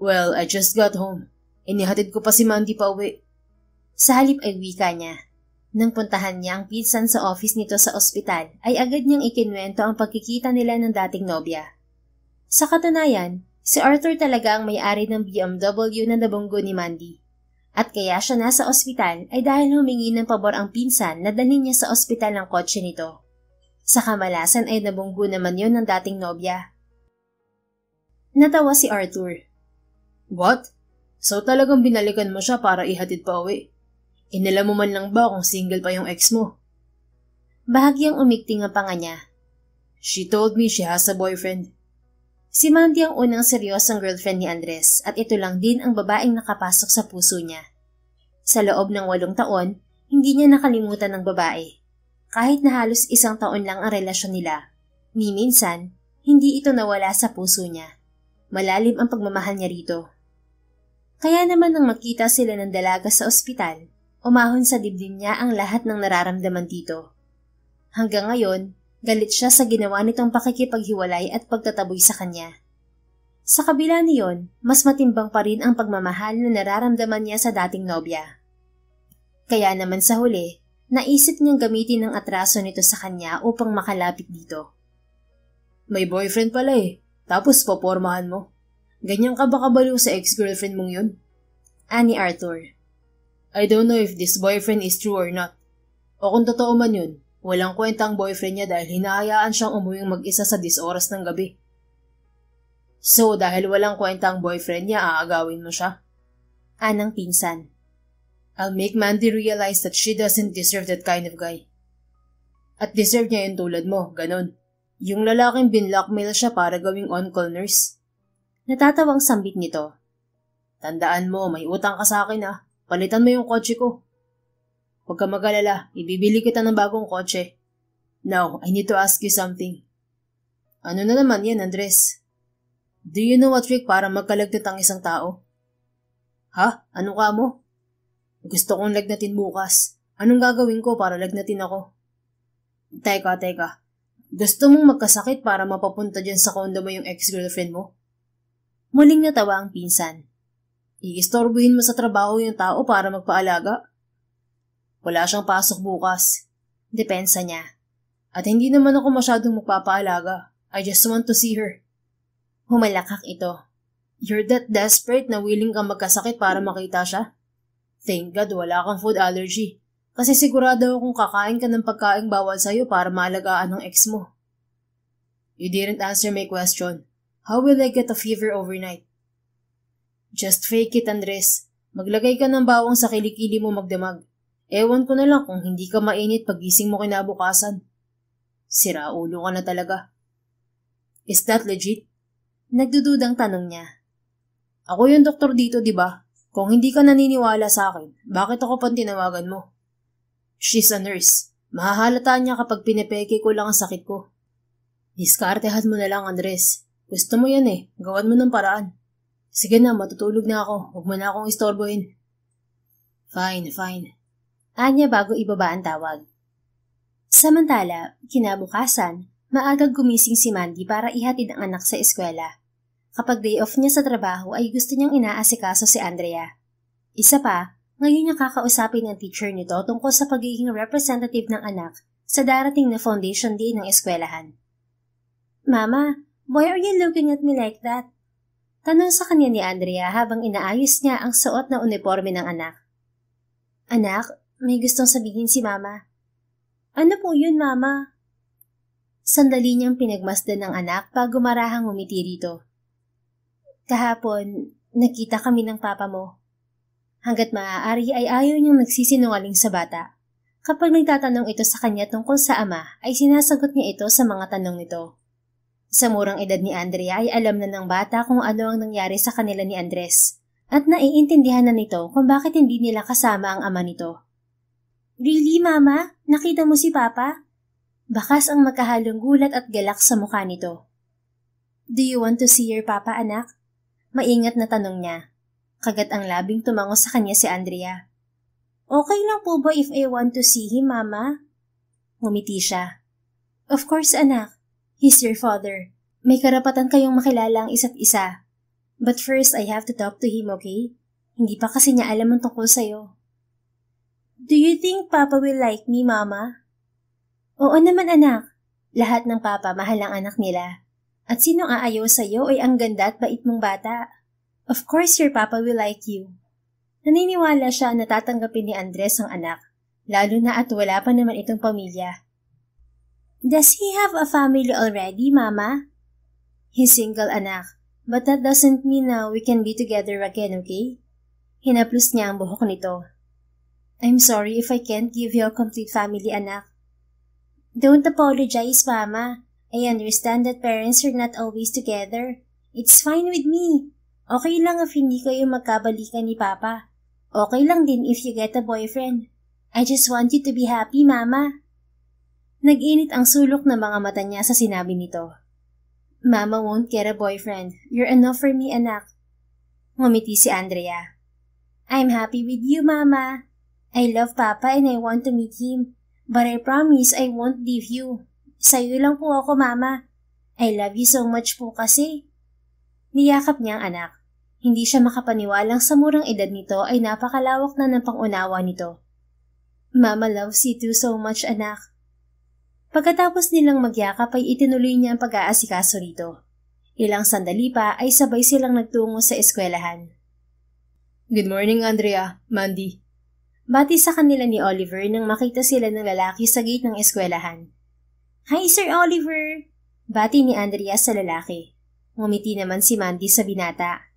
Well, I just got home. Inihatid ko pa si Mandy pa uwi. Sa halip ay wika niya. Nang puntahan niya ang pinsan sa office nito sa ospital, ay agad niyang ikinwento ang pagkikita nila ng dating nobya. Sa katunayan, si Arthur talaga ang may-ari ng BMW na nabunggo ni Mandy. At kaya siya nasa ospital ay dahil humingi ng pabor ang pinsan na dalhin niya sa ospital ng kotse nito. Sa kamalasan ay nabunggo naman yon ng dating nobya. Natawa si Arthur. What? So talagang binalikan mo siya para ihatid pa uwi? Inalam mo man lang ba kung single pa yung ex mo? Bahagyang umikting ang panga niya. She told me she has a boyfriend. Si Mandy ang unang seryosong girlfriend ni Andres at ito lang din ang babaeng nakapasok sa puso niya. Sa loob ng 8 taon, Hindi niya nakalimutan ng babae. Kahit na halos isang taon lang ang relasyon nila, ni minsan, hindi ito nawala sa puso niya. Malalim ang pagmamahal niya rito. Kaya naman nang makita sila ng dalaga sa ospital, umahon sa dibdib niya ang lahat ng nararamdaman dito. Hanggang ngayon, galit siya sa ginawa nitong pakikipaghiwalay at pagtataboy sa kanya. Sa kabila niyon, mas matimbang pa rin ang pagmamahal na nararamdaman niya sa dating nobya. Kaya naman sa huli, naisip niyang gamitin ang atraso nito sa kanya upang makalapit dito. May boyfriend pala eh, tapos popormahan mo. Ganyan ka ba kabaliw sa ex-girlfriend mong yun? Ani Arthur. I don't know if this boyfriend is true or not. O kung totoo man yun, walang kwenta ang boyfriend niya dahil hinahayaan siyang umuwing mag-isa sa 10 oras ng gabi. So dahil walang kwenta ang boyfriend niya, aagawin mo siya? Anang pinsan. I'll make Mandy realize that she doesn't deserve that kind of guy. At deserve niya yung tulad mo, ganon. Yung lalaking binlockmail siya para gawing on-call nurse. Natatawang sambit nito. Tandaan mo, may utang ka sa akin ah. Palitan mo yung kotse ko. Huwag ka mag-alala, ibibili kita ng bagong kotse. Now, I need to ask you something. Ano na naman yan, Andres? Do you know a trick para magkalagdat ang isang tao? Ha? Ano ka mo? Gusto kong lagnatin bukas. Anong gagawin ko para lagnatin ako? Teka. Gusto mong magkasakit para mapapunta dyan sa condo mo yung ex-girlfriend mo? Muling natawa ang pinsan. Iistorbuhin mo sa trabaho yung tao para magpaalaga? Wala siyang pasok bukas. Depensa niya. At hindi naman ako masyadong magpapaalaga. I just want to see her. Humalakak ito. You're that desperate na willing kang magkasakit para makita siya? Thank God wala kang food allergy. Kasi sigurado akong kakain ka ng pagkaing bawal sa'yo para maalagaan ng ex mo. You didn't answer my question. How will I get a fever overnight? Just fake it, Andres. Maglagay ka ng bawang sa kilikili mo magdamag. Ewan ko na lang kung hindi ka mainit pagising mo kinabukasan. Sira ulo ka na talaga. Is that legit? Nagdududang tanong niya. Ako yung doktor dito, di ba? Kung hindi ka naniniwala sa akin, bakit ako pang tinawagan mo? She's a nurse. Mahahalata niya kapag pinepeke ko lang ang sakit ko. Diskartehan mo na lang, Andres. Gusto mo yan eh. Gawan mo ng paraan. Sige na, matutulog na ako. Huwag mo na akong istorbohin. Fine. Anya bago ibaba ang tawag. Samantala, kinabukasan, maagang gumising si Mandy para ihatid ang anak sa eskwela. Kapag day off niya sa trabaho ay gusto niyang inaasikaso si Andrea. Isa pa, ngayon niya kakausapin ng teacher nito tungkol sa pagiging representative ng anak sa darating na foundation day ng eskwelahan. Mama, why are you looking at me like that? Tanong sa kanya ni Andrea habang inaayos niya ang suot na uniforme ng anak. Anak, may gustong sabihin si Mama. Ano po yun, Mama? Sandali niyang pinagmasdan ng anak bago marahang umiti rito. Kahapon, nakita kami ng papa mo. Hanggat maaari ay ayaw niyang nagsisinungaling sa bata. Kapag nagtatanong ito sa kanya tungkol sa ama, ay sinasagot niya ito sa mga tanong nito. Sa murang edad ni Andrea ay alam na ng bata kung ano ang nangyari sa kanila ni Andres at naiintindihan na nito kung bakit hindi nila kasama ang ama nito. Really, Mama? Nakita mo si Papa? Bakas ang magkahalong gulat at galak sa mukha nito. Do you want to see your Papa, anak? Maingat na tanong niya. Kagat ang labing tumango sa kanya si Andrea. Okay lang po ba if I want to see him, Mama? Ngumiti siya. Of course, anak. He's your father. May karapatan kayong makilala ang isa't isa. But first, I have to talk to him, okay? Hindi pa kasi niya alam ang tungkol sa'yo. Do you think Papa will like me, Mama? Oo naman, anak. Lahat ng Papa mahal ang anak nila. At sinong aayaw sa'yo ay ang ganda at bait mong bata. Of course, your Papa will like you. Naniniwala siya na tatanggapin ni Andres ang anak, lalo na at wala pa naman itong pamilya. Does he have a family already, Mama? He's single, anak, but that doesn't mean na we can be together again, okay? Hinaplos niya ang buhok nito. I'm sorry if I can't give you a complete family, anak. Don't apologize, Mama. I understand that parents are not always together. It's fine with me. Okay lang if hindi kayo magkabalikan ni Papa. Okay lang din if you get a boyfriend. I just want you to be happy, Mama. Nag-init ang sulok ng mga mata niya sa sinabi nito. Mama won't get a boyfriend. You're enough for me, anak. Ngumiti si Andrea. I'm happy with you, Mama. I love Papa and I want to meet him. But I promise I won't leave you. Sa'yo lang po ako, Mama. I love you so much po kasi. Niyakap niya ang anak. Hindi siya makapaniwalang sa murang edad nito ay napakalawak na ng pangunawa nito. Mama loves you too so much, anak. Pagkatapos nilang magyakap ay itinuloy niya ang pag-aasikaso rito. Ilang sandali pa ay sabay silang nagtungo sa eskwelahan. Good morning, Andrea, Mandy. Bati sa kanila ni Oliver nang makita sila ng lalaki sa gate ng eskwelahan. Hi, Sir Oliver! Bati ni Andrea sa lalaki. Ngumiti naman si Mandy sa binata.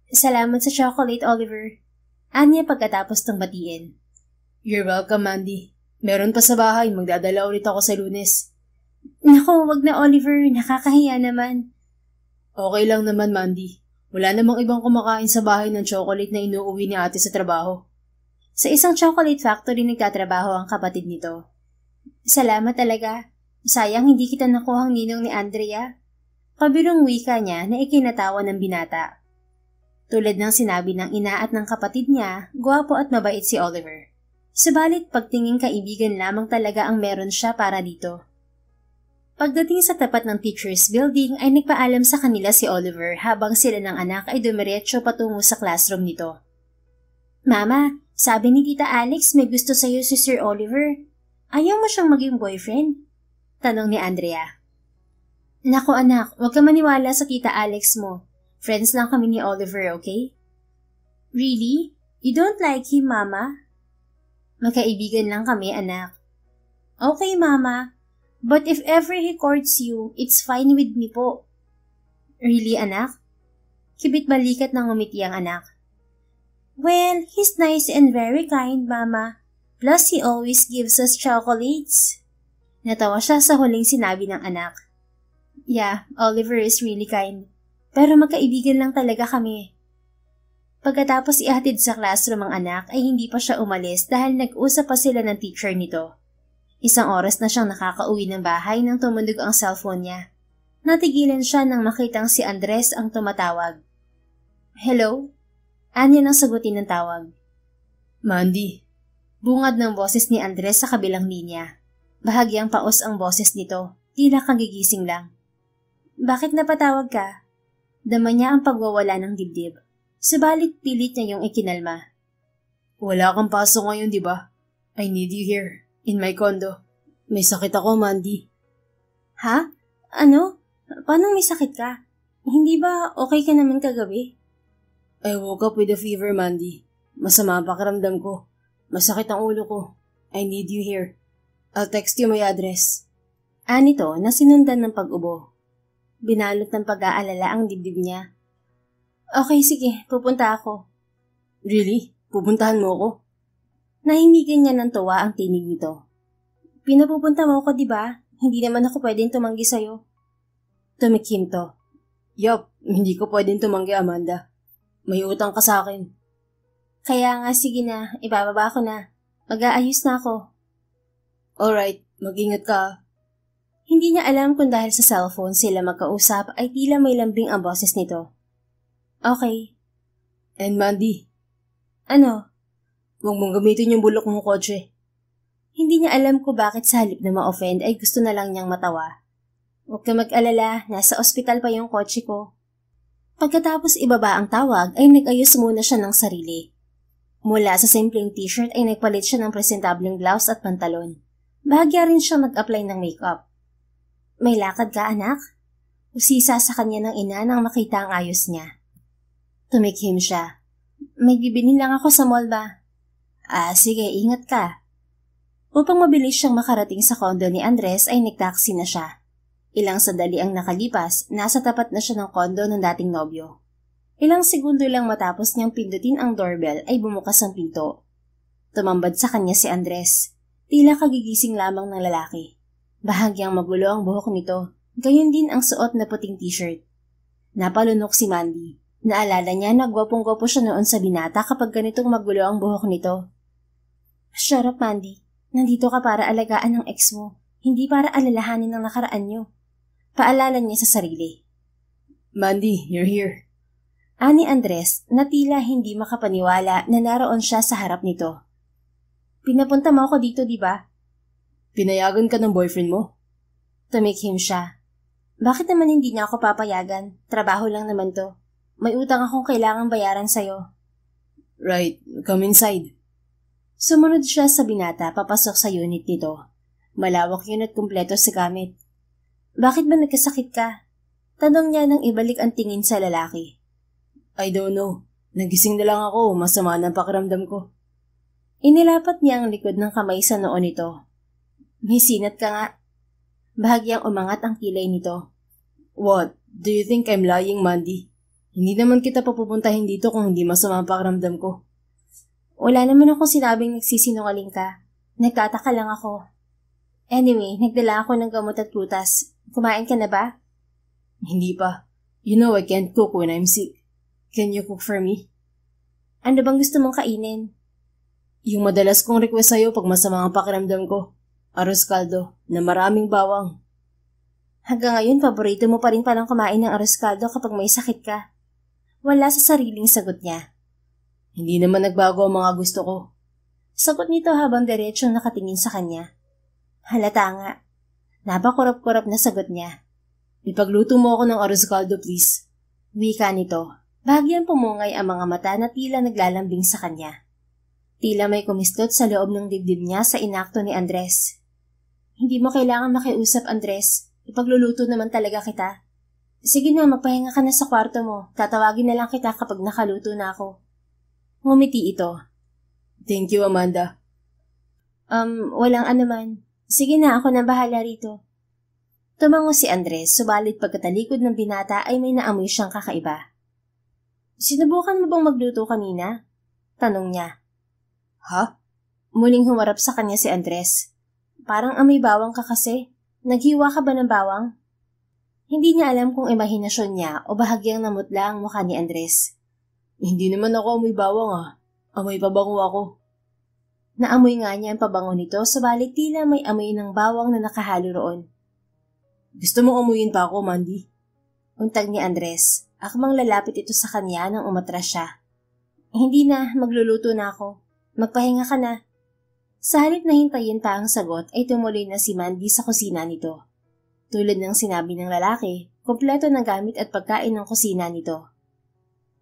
Salamat sa chocolate, Oliver. Anya pagkatapos ng batiin. You're welcome, Mandy. Meron pa sa bahay, magdadala ulit ako sa Lunes. Naku, wag na, Oliver. Nakakahiya naman. Okay lang naman, Mandy. Wala namang ibang kumakain sa bahay ng chocolate na inuuwi ni ate sa trabaho. Sa isang chocolate factory nagtatrabaho ang kapatid nito. Salamat talaga. Sayang hindi kita nakuhang ninong ni Andrea. Pabirong wika niya na ikinatawa ng binata. Tulad ng sinabi ng ina at ng kapatid niya, gwapo at mabait si Oliver. Subalit pagtingin kaibigan lamang talaga ang meron siya para dito. Pagdating sa tapat ng teacher's building ay nagpaalam sa kanila si Oliver habang sila ng anak ay dumiretso patungo sa classroom nito. Mama, sabi ni Tita Alex may gusto sa'yo si Sir Oliver. Ayaw mo siyang maging boyfriend? Tanong ni Andrea. Naku anak, huwag ka maniwala sa Tita Alex mo. Friends lang kami ni Oliver, okay? Really? You don't like him, Mama? Magkaibigan lang kami, anak. Okay, Mama. But if ever he courts you, it's fine with me po. Really, anak? Kibit balikat ng ngumiti ang anak. Well, he's nice and very kind, Mama. Plus, he always gives us chocolates. Natawa siya sa huling sinabi ng anak. Yeah, Oliver is really kind. Pero magkaibigan lang talaga kami. Pagkatapos ihatid sa classroom ang anak ay hindi pa siya umalis dahil nag-usap pa sila ng teacher nito. Isang oras na siyang nakakauwi ng bahay nang tumunog ang cellphone niya. Natigilan siya nang makitang si Andres ang tumatawag. Hello? Anya nang sagutin ng tawag. Mandy. Bungad ng boses ni Andres sa kabilang linya. Bahagyang paos ang boses nito, tila kagigising lang. Bakit napatawag ka? Dama niya ang pagwawala ng dibdib. Subalit pilit niya yung ikinalma. Wala kang pasok ngayon, di ba? I need you here, in my condo. May sakit ako, Mandy. Ha? Ano? Paano may sakit ka? Hindi ba okay ka naman kagabi? I woke up with a fever, Mandy. Masama ang pakiramdam ko. Masakit ang ulo ko. I need you here. I'll text you my address. Anito na sinundan ng pag-ubo. Binalot ng pag-aalala ang dibdib niya. Okay, sige. Pupunta ako. Really? Pupuntahan mo ako? Nahimigan niya ng tuwa ang tinig nito. Pinapupunta mo ako, di ba? Hindi naman ako pwedeng tumanggi sa'yo. Tumikim to. Yup, hindi ko pwedeng tumanggi, Amanda. May utang ka sa akin. Kaya nga, sige na. Ibababa ko na. Mag-aayos na ako. Alright, mag-ingat ka. Hindi niya alam kung dahil sa cellphone sila magkausap ay tila may lambing ang boses nito. Okay. And Mandy. Ano? Huwag mong gamitin yung bulok mong kotse. Hindi niya alam kung bakit sa halip na ma-offend ay gusto na lang niyang matawa. Huwag ka mag-alala, nasa ospital pa yung kotse ko. Pagkatapos ibaba ang tawag ay nag-ayos muna siya ng sarili. Mula sa simpleng t-shirt ay nagpalit siya ng presentableng blouse at pantalon. Bahagya rin siya mag-apply ng makeup. May lakad ka, anak? Usisa sa kanya ng ina nang makita ang ayos niya. Tumikhim siya. May bibili lang ako sa mall ba? Sige, ingat ka. Upang mabilis siyang makarating sa kondo ni Andres ay nagtaksi na siya. Ilang sandali ang nakalipas, nasa tapat na siya ng kondo ng dating nobyo. Ilang segundo lang matapos niyang pindutin ang doorbell ay bumukas ang pinto. Tumambad sa kanya si Andres. Tila kagigising lamang ng lalaki. Bahagyang magulo ang buhok nito, gayon din ang suot na puting t-shirt. Napalunok si Mandy. Naalala niya na gwapong-gwapo siya noon sa binata kapag ganitong magulo ang buhok nito. Shut up, Mandy. Nandito ka para alagaan ng ex mo, hindi para alalahanin ng nakaraan niyo. Paalala niya sa sarili. Mandy, you're here. Ani Andres na tila hindi makapaniwala na naroon siya sa harap nito. Pinapunta mo ako dito, di ba? Pinayagan ka ng boyfriend mo? Tumikhim siya. Bakit naman hindi niya ako papayagan? Trabaho lang naman to. May utang akong kailangang bayaran sa'yo. Right, come inside. Sumunod siya sa binata papasok sa unit nito. Malawak yun at kumpleto sa gamit. Bakit ba nagkasakit ka? Tanong niya nang ibalik ang tingin sa lalaki. I don't know. Nagising na lang ako, masama ng pakiramdam ko. Inilapat niya ang likod ng kamay sa noo nito. May sinat ka nga. Bahagyang umangat ang kilay nito. What? Do you think I'm lying, Mandy? Hindi naman kita papupuntahin dito kung hindi masama ang pakiramdam ko. Wala naman akong sinabing nagsisinungaling ka. Nagtataka lang ako. Anyway, nagdala ako ng gamot at prutas. Kumain ka na ba? Hindi pa. You know I can't cook when I'm sick. Can you cook for me? Ano bang gusto mong kainin? Yung madalas kong request sa'yo pag masama ang pakiramdam ko. Arroz caldo na maraming bawang. Hanggang ngayon, paborito mo pa rin palang kumain ng arroz caldo kapag may sakit ka. Wala sa sariling sagot niya. Hindi naman nagbago ang mga gusto ko. Sagot nito habang diretsong nakatingin sa kanya. Halata nga. Napakurap-kurap na sagot niya. Ipagluto mo ako ng arroz caldo, please. Wika nito. Bahagyang pumungay ang mga mata na tila naglalambing sa kanya. Tila may kumistot sa loob ng dibdib niya sa inakto ni Andres. Hindi mo kailangan makiusap, Andres. Ipagluluto naman talaga kita. Sige na, magpahinga ka na sa kwarto mo. Tatawagin na lang kita kapag nakaluto na ako. Ngumiti ito. Thank you, Amanda. Walang anuman. Sige na, ako na bahala rito. Tumango si Andres, subalit pagkatalikod ng binata ay may naamoy siyang kakaiba. Sinubukan mo bang magluto kanina? Tanong niya. Ha? Muling humarap sa kanya si Andres. Parang amoy bawang ka kasi. Naghiwa ka ba ng bawang? Hindi niya alam kung imahinasyon niya o bahagyang namutla ang mukha ni Andres. Hindi naman ako amoy bawang ah. Amoy pabango ako. Naamoy nga niya ang pabango nito, subalit tila may amoy ng bawang na nakahalo roon. Gusto mong amuyin pa ako, Mandy? Untag ni Andres. Akmang lalapit ito sa kanya nang umatras siya. Hindi na, magluluto na ako. Magpahinga ka na. Sa halip na hintayin pa ang sagot ay tumuloy na si Mandy sa kusina nito. Tulad ng sinabi ng lalaki, kumpleto ng gamit at pagkain ng kusina nito.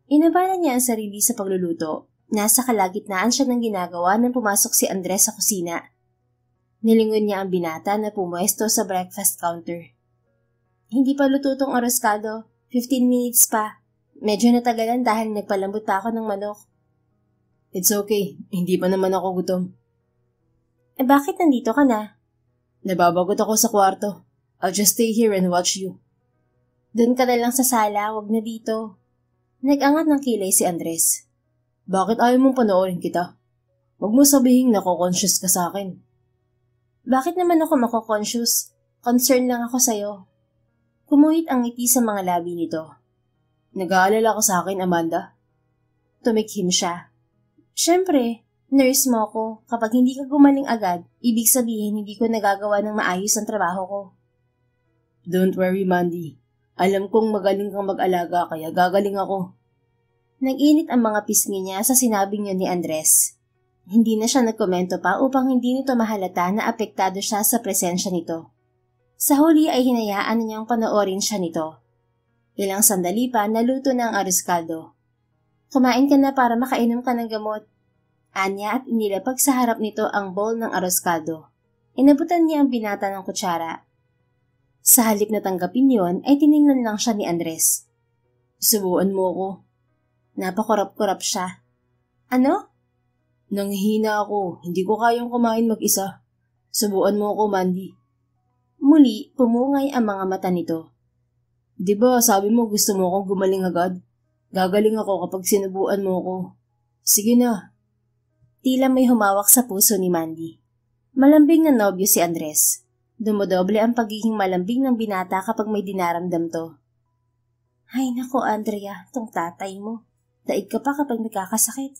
Inabala niya ang sarili sa pagluluto. Nasa kalagitnaan siya ng ginagawa nang pumasok si Andres sa kusina. Nilingon niya ang binata na pumuesto sa breakfast counter. Hindi pa luto tong arroz caldo. 15 minutes pa. Medyo natagalan dahil nagpalambot pa ako ng manok. It's okay. Hindi pa naman ako gutom. Bakit nandito ka na? Nababagot ako sa kwarto. I'll just stay here and watch you. Doon ka na lang sa sala, wag na dito. Nag-angat ng kilay si Andres. Bakit ayaw mong panoorin kita? Huwag mo sabihin na conscious ka sa akin. Bakit naman ako mako-conscious? Concern lang ako sa'yo. Kumuhit ang ngiti sa mga labi nito. Nag-aalala ka sa akin, Amanda? Tumikhim siya. Siyempre, nurse mo ako. Kapag hindi ka gumaling agad, ibig sabihin hindi ko nagagawa ng maayos ang trabaho ko. Don't worry, Mandy. Alam kong magaling kang mag-alaga kaya gagaling ako. Nag-init ang mga pisngi niya sa sinabing yun ni Andres. Hindi na siya nagkomento pa upang hindi nito mahalata na apektado siya sa presensya nito. Sa huli ay hinayaan niyang panoorin siya nito. Ilang sandali pa naluto na ang arroz caldo. Kumain ka na para makainom ka ng gamot. Anya at inilapag sa harap nito ang bowl ng arroz caldo. Inabutan niya ang binata ng kutsara. Sa halip na tanggapin yon ay tiningnan lang siya ni Andres. Subuan mo ako. Napakurap-kurap siya. Ano? Nanghihina ako. Hindi ko kayang kumain mag-isa. Subuan mo ako, Mandy. Muli, pumungay ang mga mata nito. Diba, sabi mo gusto mo akong gumaling agad? Gagaling ako kapag sinubuan mo ako. Sige na. Tila may humawak sa puso ni Mandy. Malambing na nobyo si Andres. Dumodoble ang pagiging malambing ng binata kapag may dinaramdam to. Ay nako, Andrea, tong tatay mo. Daig ka pa kapag nagkakasakit.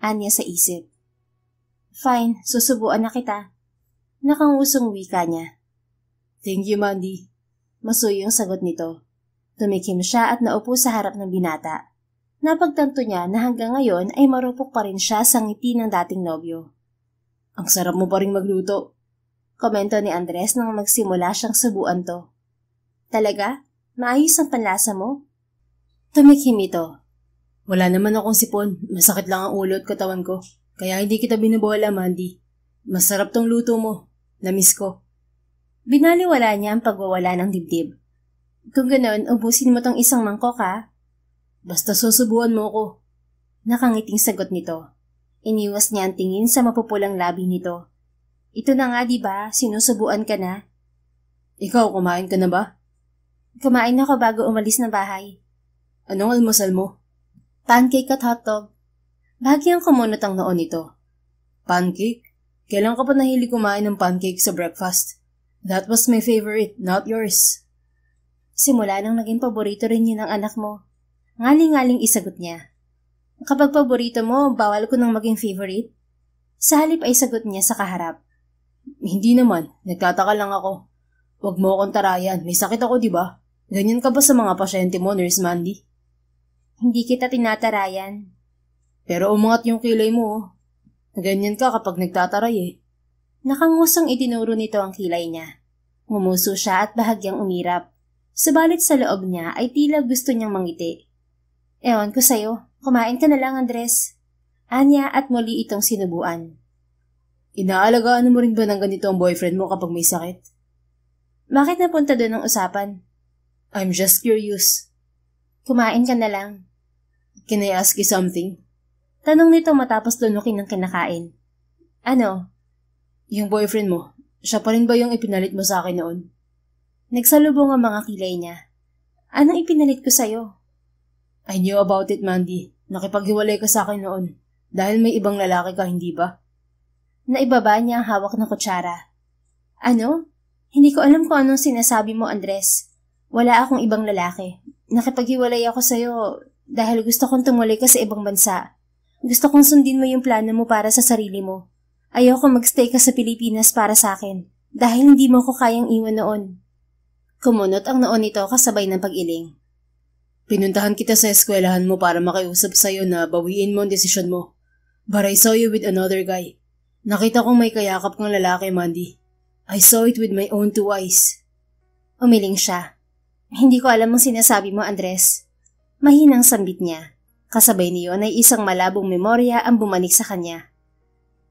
Anya sa isip. Fine, susubuan na kita. Nakangusong wika niya. Thank you, Mandy. Masuyong sagot nito. Tumikim siya at naupo sa harap ng binata. Napagtanto niya na hanggang ngayon ay marupok pa rin siya sa ngiti ng dating nobyo. Ang sarap mo pa rin magluto. Komento ni Andres nang magsimula siyang subuan to. Talaga? Maayos ang panlasa mo? Tumikim ito. Wala naman akong sipon. Masakit lang ang ulo at katawan ko. Kaya hindi kita binubola, Mandy. Masarap tong luto mo. Namiss ko. Binaliwala niya ang pagwawala ng dibdib. Kung ganoon, ubusin mo tong isang mangkok ha? Basta susubuan mo ko. Nakangiting sagot nito. Iniwas niya ang tingin sa mapupulang labi nito. Ito na nga diba, sinusubuan ka na? Ikaw, kumain ka na ba? Kumain ako bago umalis ng bahay. Anong almusal mo? Pancake at hotdog. Bahagyang kumunot ang noon nito. Pancake? Kailan ka pa nahilig kumain ng pancake sa breakfast? That was my favorite, not yours. Simula nang naging paborito rin yun ng anak mo. Ngaling-ngaling isagot niya. Kapag paborito mo, bawal ko nang maging favorite? Sa halip ay sagot niya sa kaharap. Hindi naman, nagtataka lang ako. Huwag mo akong tarayan, may sakit ako diba? Ganyan ka ba sa mga pasyente mo, Nurse Mandy? Hindi kita tinatarayan. Pero umangat yung kilay mo, oh. Ganyan ka kapag nagtataray eh. Nakangusong itinuro nito ang kilay niya. Ngumuso siya at bahagyang umirap. Subalit sa loob niya ay tila gusto niyang mangiti. Ewan ko sa'yo, kumain ka na lang, Andres. Anya at muli itong sinubuan. Inaalagaan mo rin ba ng ganito ang boyfriend mo kapag may sakit? Bakit napunta doon ang usapan? I'm just curious. Kumain ka na lang. Can I ask you something? Tanong nito matapos lunukin ng kinakain. Ano? Yung boyfriend mo, siya pa rin ba yung ipinalit mo sa akin noon? Nagsalubong ang mga kilay niya. Anong ipinalit ko sa'yo? I knew about it, Mandy. Nakipaghiwalay ka sa akin noon. Dahil may ibang lalaki ka, hindi ba? Naibaba niya ang hawak na kutsara. Ano? Hindi ko alam kung anong sinasabi mo, Andres. Wala akong ibang lalaki. Nakipaghiwalay ako sa'yo dahil gusto kong tumuloy ka sa ibang bansa. Gusto kong sundin mo yung plano mo para sa sarili mo. Ayoko magstay ka sa Pilipinas para sa akin dahil hindi mo ko kayang iwan noon. Kumunot ang noon nito kasabay ng pag-iling. Pinuntahan kita sa eskwelahan mo para makiusap sa'yo na bawiin mo ang desisyon mo. But I saw you with another guy. Nakita kong may kayakap kang lalaki, Mandy. I saw it with my own two eyes. Umiling siya. Hindi ko alam ang sinasabi mo, Andres. Mahinang sambit niya. Kasabay niyon ay isang malabong memorya ang bumalik sa kanya.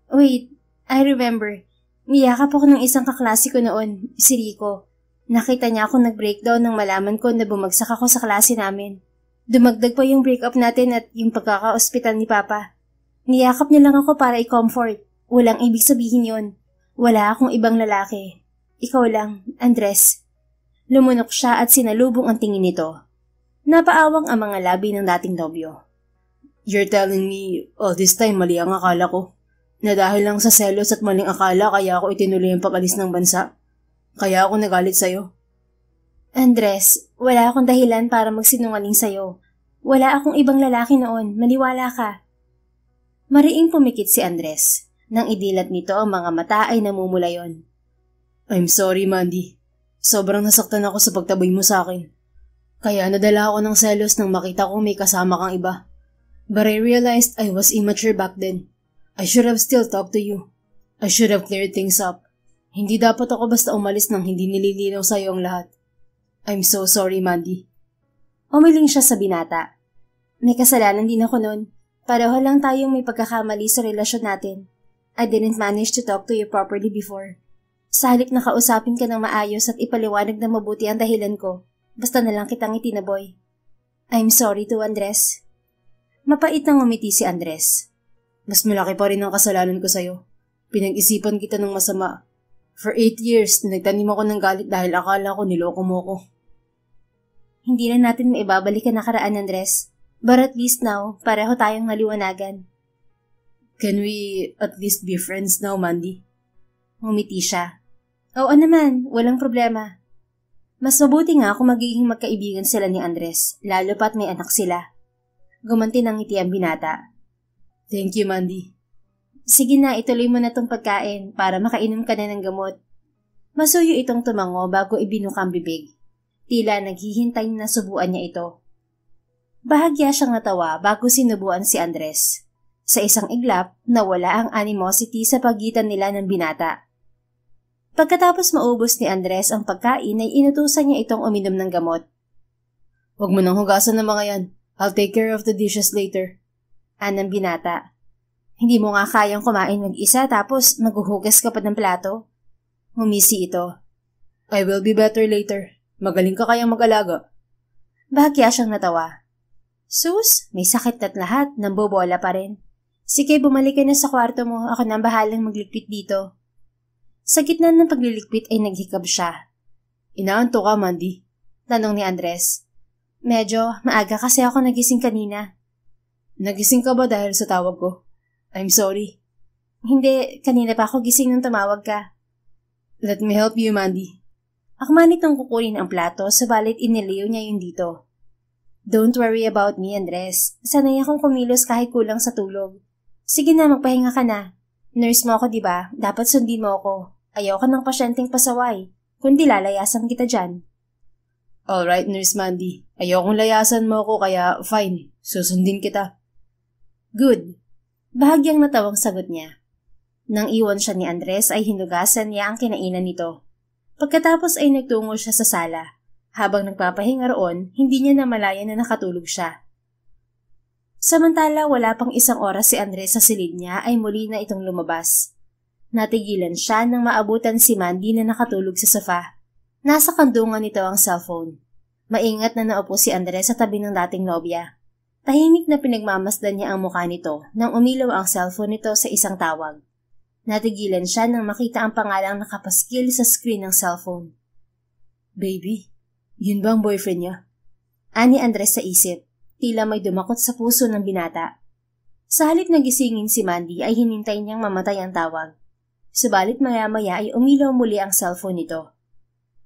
Wait, I remember. Niyakap ako ng isang kaklase ko noon, si Rico. Nakita niya ako nag-breakdown nang malaman ko na bumagsak ako sa klase namin. Dumagdag pa yung breakup natin at yung pagkaka-ospital ni Papa. Niyakap niya lang ako para i-comfort. Walang ibig sabihin yon. Wala akong ibang lalaki. Ikaw lang, Andres. Lumunok siya at sinalubong ang tingin nito. Napaawang ang mga labi ng dating nobyo. You're telling me all this time mali ang akala ko? Na dahil lang sa selos at maling akala kaya ako itinuloy ang pag-alis ng bansa? Kaya ako nagalit sa'yo? Andres, wala akong dahilan para magsinungaling sa'yo. Wala akong ibang lalaki noon, maniwala ka. Mariing pumikit si Andres. Nang idilat nito ang mga mata ay namumulayon. I'm sorry, Mandy. Sobrang nasaktan ako sa pagtaboy mo sa akin. Kaya nadala ako ng selos nang makita kong may kasama kang iba. But I realized I was immature back then. I should have still talked to you. I should have cleared things up. Hindi dapat ako basta umalis nang hindi nililinaw sa'yo ang lahat. I'm so sorry, Mandy. Umiling siya sa binata. May kasalanan din ako noon. Pareho lang tayong may pagkakamali sa relasyon natin. I didn't manage to talk to you properly before. Sa halip na kausapin ka ng maayos at ipaliwanag na mabuti ang dahilan ko, basta na lang kitang itinaboy. I'm sorry to Andres. Mapait nang umiti si Andres. Mas malaki pa rin ang kasalanan ko sa'yo. Pinag-isipan kita ng masama. For 8 years, nagtanim ako ng galit dahil akala ko niloko mo ko. Hindi na natin maibabalik ang nakaraan, Andres. But at least now, pareho tayong naliwanagan. Can we at least be friends now, Mandy? Ngumiti siya. Oo naman, walang problema. Mas mabuti nga kung magiging magkaibigan sila ni Andres, lalo pat may anak sila. Gumanti ng ngiti ang binata. Thank you, Mandy. Sige na, ituloy mo na tong pagkain para makainom ka na ng gamot. Masuyo itong tumango bago ibinuka ang bibig. Tila naghihintay na subuan niya ito. Bahagya siyang natawa bago sinubuan si Andres. Sa isang iglap, nawala ang animosity sa pagitan nila ng binata. Pagkatapos maubos ni Andres ang pagkain ay inutusan niya itong uminom ng gamot. Huwag mo nang hugasan ng mga yan. I'll take care of the dishes later. Anang binata. Hindi mo nga kayang kumain mag-isa tapos maghuhugas ka pa ng plato? Humisi ito. I will be better later. Magaling ka kayang mag-alaga. Bahagya siyang natawa. Sus, may sakit at lahat, nambobola pa rin. Sige, bumalik ka na sa kwarto mo, ako nang bahalang magligpit dito. Sa gitna ng pagliligpit ay naghikab siya. Inaanto ka, Mandy? Tanong ni Andres. Medyo, maaga kasi ako nagising kanina. Nagising ka ba dahil sa tawag ko? I'm sorry. Hindi, kanina pa ako gising nung tumawag ka. Let me help you, Mandy. Akman itong kukunin ang plato, subalit iniliw niya yun dito. Don't worry about me, Andres. Sanay akong kumilos kahit kulang sa tulog. Sige na, magpahinga ka na. Nurse mo ako, diba? Dapat sundin mo ako. Ayaw ka ng pasyenteng pasaway, kundi lalayasan kita dyan. Alright, Nurse Mandy. Ayaw kong layasan mo ako kaya fine. Susundin kita. Good. Bahagyang natawang sagot niya. Nang iwan siya ni Andres ay hinugasan niya ang kinainan nito. Pagkatapos ay nagtungo siya sa sala. Habang nagpapahinga roon, hindi niya namalayan na nakatulog siya. Samantala wala pang isang oras si Andres sa silid niya ay muli na itong lumabas. Natigilan siya nang maabutan si Mandy na nakatulog sa sofa. Nasa kandungan nito ang cellphone. Maingat na naupo si Andres sa tabi ng dating nobya. Tahimik na pinagmamasdan niya ang mukha nito nang umilaw ang cellphone nito sa isang tawag. Natigilan siya nang makita ang pangalang nakapaskil sa screen ng cellphone. Baby, yun ba ang boyfriend niya? Ani Andres sa isip, tila may dumakot sa puso ng binata. Sa halip na gisingin si Mandy ay hinintay niyang mamatay ang tawag. Subalit maya-maya ay umilaw muli ang cellphone nito.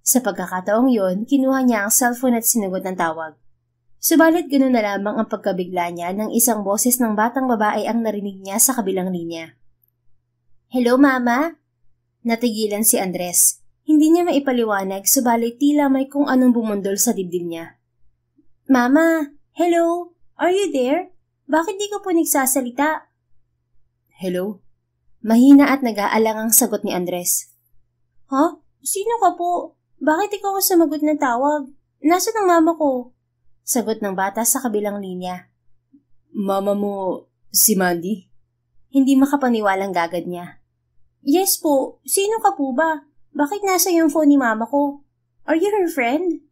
Sa pagkakataong yon, kinuha niya ang cellphone at sinugot ng tawag. Subalit ganoon na lamang ang pagkabigla niya nang isang boses ng batang babae ang narinig niya sa kabilang linya. Hello, Mama? Natigilan si Andres. Hindi niya maipaliwanag, subalit tila may kung anong bumundol sa dibdib niya. Mama, hello? Are you there? Bakit di ka po nagsasalita? Hello? Mahina at nag-aalang ang sagot ni Andres. Ha? Sino ka po? Bakit ikaw ang sumagot ng tawag? Nasaan ang mama ko? Sagot ng bata sa kabilang linya. Mama mo, si Mandy? Hindi makapaniwalang gagad niya. Yes po. Sino ka po ba? Bakit nasa yung phone ni mama ko? Are you her friend?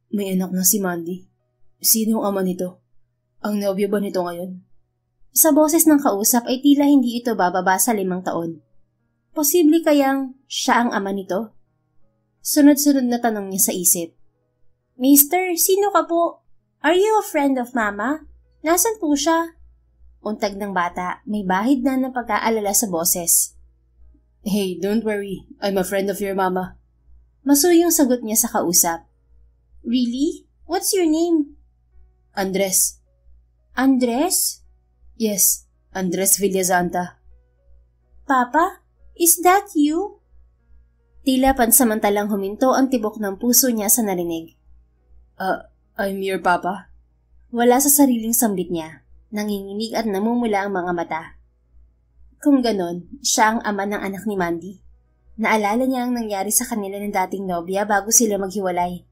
May anak na si Mandy. Sino ang ama nito? Ang nobyo ba nito ngayon? Sa boses ng kausap ay tila hindi ito bababa sa 5 taon. Posible kayang siya ang ama nito? Sunod-sunod na tanong niya sa isip. Mister, sino ka po? Are you a friend of Mama? Nasaan po siya? Untag ng bata, may bahid na ng pag-aalala sa boses. Hey, don't worry. I'm a friend of your mama. Masuyong sagot niya sa kausap. Really? What's your name? Andres. Andres? Yes, Andres Villazanta. Papa, is that you? Tila pansamantalang huminto ang tibok ng puso niya sa narinig. I'm your papa? Wala sa sariling sambit niya. Nanginginig at namumula ang mga mata. Kung ganon, siya ang ama ng anak ni Mandy. Naalala niya ang nangyari sa kanila ng dating nobya bago sila maghiwalay.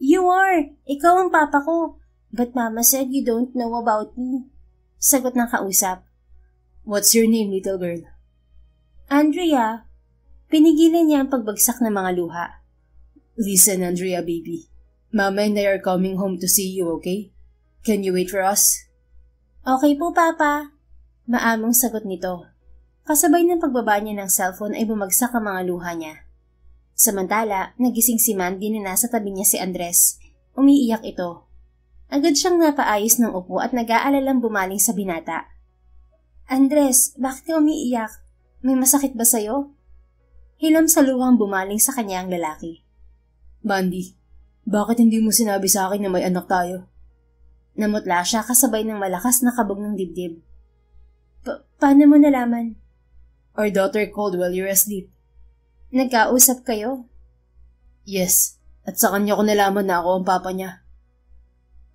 You are! Ikaw ang papa ko. But Mama said you don't know about me. Sagot ng kausap. What's your name, little girl? Andrea. Pinigilan niya ang pagbagsak ng mga luha. Listen, Andrea, baby. Mama and I are coming home to see you, okay? Can you wait for us? Okay po, Papa. Maamong sagot nito. Kasabay ng pagbaba niya ng cellphone ay bumagsak ang mga luha niya. Samantala, nagising si Mandy na nasa tabi niya si Andres. Umiiyak ito. Agad siyang napaayos ng upo at nag-aalalang bumaling sa binata. Andres, bakit ka umiiyak? May masakit ba sa'yo? Hilam sa luhang bumaling sa kanya ang lalaki. Mandy, bakit hindi mo sinabi sa akin na may anak tayo? Namutla siya kasabay ng malakas na kabog ng dibdib. Paano mo nalaman? Our daughter called while you were asleep. Nagkausap kayo? Yes, at sa kanya ko nalaman na ako ang papa niya.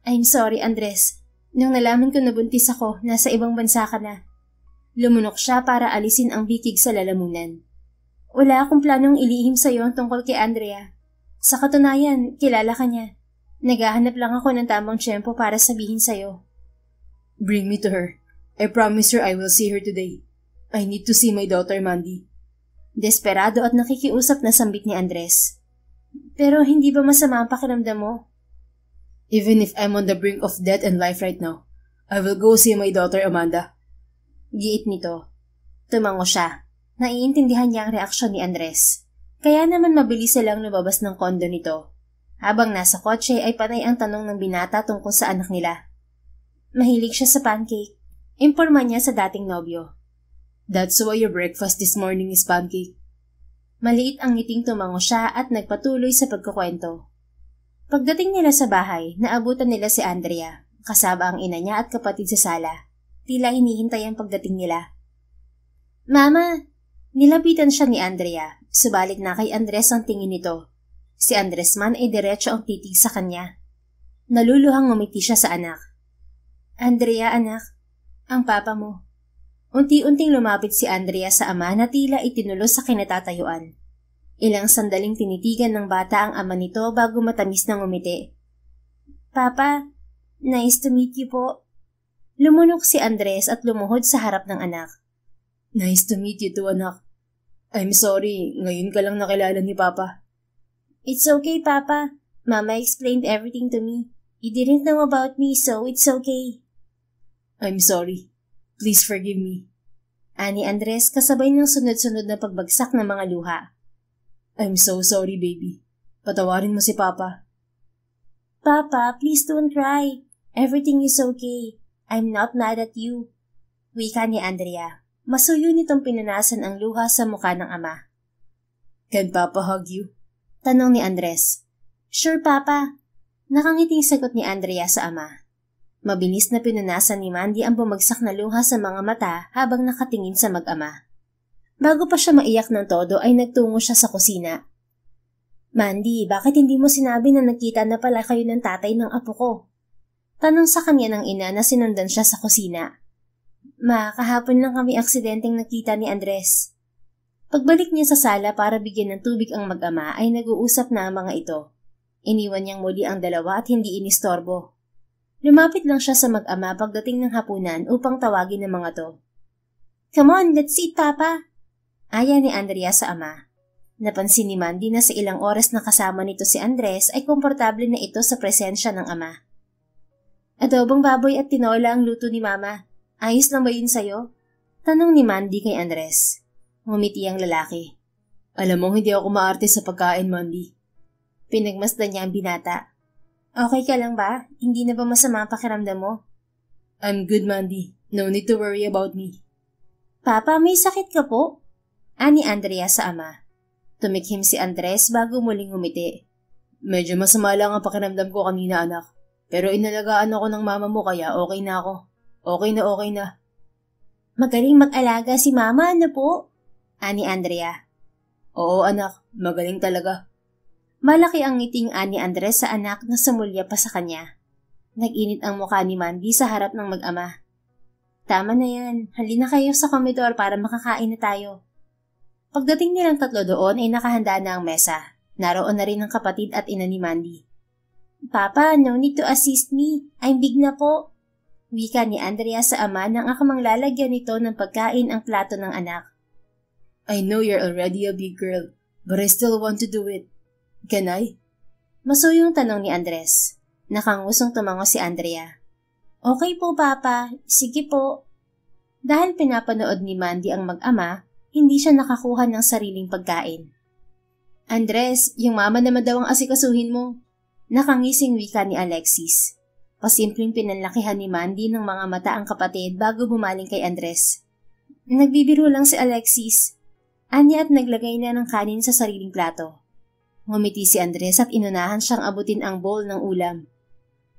I'm sorry, Andres. Nung nalaman ko na buntis ako, nasa ibang bansa ka na. Lumunok siya para alisin ang bikig sa lalamunan. Wala akong planong ilihim sa'yo ang tungkol kay Andrea. Sa katunayan, kilala ka niya. Naghahanap lang ako ng tamang tiyempo para sabihin sa'yo. Bring me to her. I promise her I will see her today. I need to see my daughter, Mandy. Desperado at nakikiusap na sambit ni Andres. Pero hindi ba masama ang pakiramdam mo? Even if I'm on the brink of death and life right now, I will go see my daughter, Amanda. Giit nito. Tumango siya. Naiintindihan niya ang reaksyon ni Andres. Kaya naman mabilis silang lumabas ng kondo nito. Habang nasa kotse ay panay ang tanong ng binata tungkol sa anak nila. Mahilig siya sa pancake. Imporma niya sa dating nobyo. That's why your breakfast this morning is pancake. Maliit ang ngiting tumango siya at nagpatuloy sa pagkukwento. Pagdating nila sa bahay, naabutan nila si Andrea, kasama ang ina niya at kapatid sa sala. Tila hinihintay ang pagdating nila. Mama! Nilapitan siya ni Andrea, subalit na kay Andres ang tingin nito. Si Andres man ay diretso ang titig sa kanya. Naluluhang ngumiti siya sa anak. Andrea, anak, ang papa mo. Unti-unting lumapit si Andrea sa ama na tila itinulos sa kinatatayuan. Ilang sandaling tinitigan ng bata ang ama nito bago matamis na ngumiti. Papa, nice to meet you po. Lumunok si Andres at lumuhod sa harap ng anak. Nice to meet you too, anak. I'm sorry, ngayon ka lang nakilala ni Papa. It's okay, Papa. Mama explained everything to me. You didn't know about me, so it's okay. I'm sorry. Please forgive me. Ani Andres kasabay ng sunod-sunod na pagbagsak ng mga luha. I'm so sorry, baby. Patawarin mo si Papa. Papa, please don't cry. Everything is okay. I'm not mad at you. Wika ni Andrea. Masuyo nitong pinunasan ang luha sa mukha ng ama. Can Papa hug you? Tanong ni Andres. Sure, Papa. Nakangiting sagot ni Andrea sa ama. Mabilis na pinunasan ni Mandy ang bumagsak na luha sa mga mata habang nakatingin sa mag-ama. Bago pa siya maiyak ng todo ay nagtungo siya sa kusina. Mandy, bakit hindi mo sinabi na nakita na pala kayo ng tatay ng apo ko? Tanong sa kanya ng ina na sinundan siya sa kusina. Ma, kahapon lang kami aksidenteng nakita ni Andres. Pagbalik niya sa sala para bigyan ng tubig ang mag-ama ay nag-uusap na ang mga ito. Iniwan niyang muli ang dalawa at hindi inistorbo. Lumapit lang siya sa mag-ama pagdating ng hapunan upang tawagin ang mga to. Come on, let's eat, Papa! Aya ni Andrea sa ama. Napansin ni Mandy na sa ilang oras na kasama nito si Andres ay komportable na ito sa presensya ng ama. Adobong baboy at tinola ang luto ni Mama. Ayos lang ba yun sa'yo? Tanong ni Mandy kay Andres. Ngumiti ang lalaki. Alam mo, hindi ako maarte sa pagkain, Mandy. Pinagmasdan niya ang binata. Okay ka lang ba? Hindi na ba masama ang pakiramdam mo? I'm good, Mandy. No need to worry about me. Papa, may sakit ka po? Ani Andrea sa ama. Tumikhim si Andres bago muling ngumiti. Medyo masama lang ang pakiramdam ko kanina, anak. Pero inalagaan ako ng mama mo kaya okay na ako. Okay na. Magaling mag-alaga si Mama, ano po? Ani Andrea. Oo, anak. Magaling talaga. Malaki ang ngiting ani Andres sa anak na sumulya pa sa kanya. Nag-init ang mukha ni Mandy sa harap ng mag-ama. Tama na yan. Halina kayo sa komedor para makakain na tayo. Pagdating nilang tatlo doon ay nakahanda na ang mesa. Naroon na rin ang kapatid at ina ni Mandy. Papa, no need to assist me. I'm big na po. Wika ni Andrea sa ama nang akamang lalagyan nito ng pagkain ang plato ng anak. I know you're already a big girl, but I still want to do it. Can I? Masuyong tanong ni Andres. Nakangusong tumango si Andrea. Okay po, Papa. Sige po. Dahil pinapanood ni Mandy ang mag-ama, hindi siya nakakuha ng sariling pagkain. Andres, yung mama naman daw ang asikasuhin mo. Nakangising wika ni Alexis. Pasimpleng pinanlakihan ni Mandy ng mga mata ang kapatid bago bumaling kay Andres. Nagbibiro lang si Alexis. Anya at naglagay na ng kanin sa sariling plato. Ngumiti si Andres at inunahan siyang abutin ang bowl ng ulam.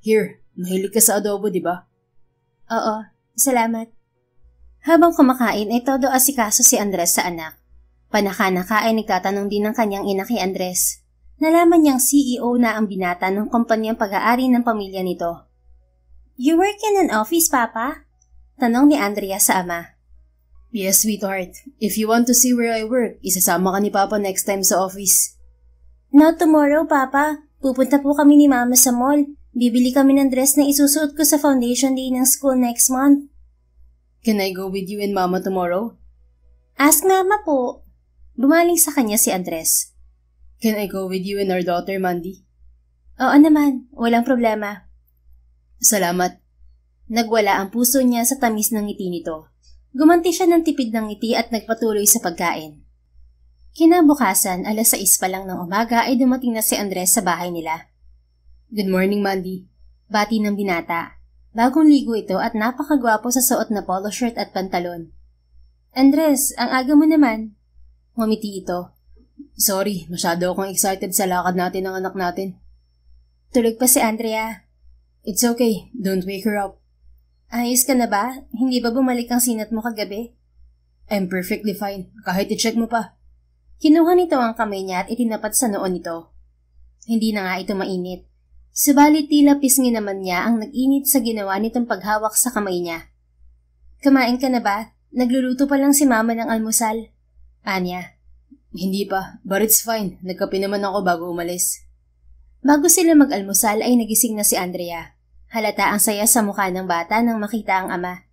Here, mahilig ka sa adobo, di ba? Oo, salamat. Habang kumakain ay todo asikaso si Andres sa anak. Panaka-naka ay nagtatanong din ng kanyang ina kay Andres. Nalaman niyang CEO na ang binata ng kumpanyang pag-aari ng pamilya nito. You work in an office, Papa? Tanong ni Andrea sa ama. Yes, sweetheart. If you want to see where I work, isasama ka ni Papa next time sa office. Not tomorrow, Papa. Pupunta po kami ni Mama sa mall. Bibili kami ng dress na isusuot ko sa foundation day ng school next month. Can I go with you and Mama tomorrow? Ask Mama po. Bumaling sa kanya si Andres. Can I go with you and our daughter, Mandy? Oo naman, walang problema. Salamat. Nagwala ang puso niya sa tamis ng ngiti nito. Gumanti siya ng tipid ng ngiti at nagpatuloy sa pagkain. Kinabukasan, 6:00 pa lang ng umaga ay dumating na si Andres sa bahay nila. Good morning, Mandy. Bati ng binata. Bagong ligo ito at napakagwapo sa suot na polo shirt at pantalon. Andres, ang aga mo naman. Ngumiti ito. Sorry, masyado akong excited sa lakad natin ng anak natin. Tulog pa si Andrea. It's okay, don't wake her up. Ayos ka na ba? Hindi ba bumalik ang sinat mo kagabi? I'm perfectly fine, kahit i-check mo pa. Kinuha nito ang kamay niya at itinapat sa noon nito. Hindi na nga ito mainit. Subalit tila pisngi naman niya ang nag-init sa ginawa nitong paghawak sa kamay niya. Kumain ka na ba? Nagluluto pa lang si Mama ng almusal. Anya. Hindi pa, but it's fine. Nagkape naman ako bago umalis. Bago sila mag-almusal ay nagising na si Andrea. Halata ang saya sa mukha ng bata nang makita ang ama.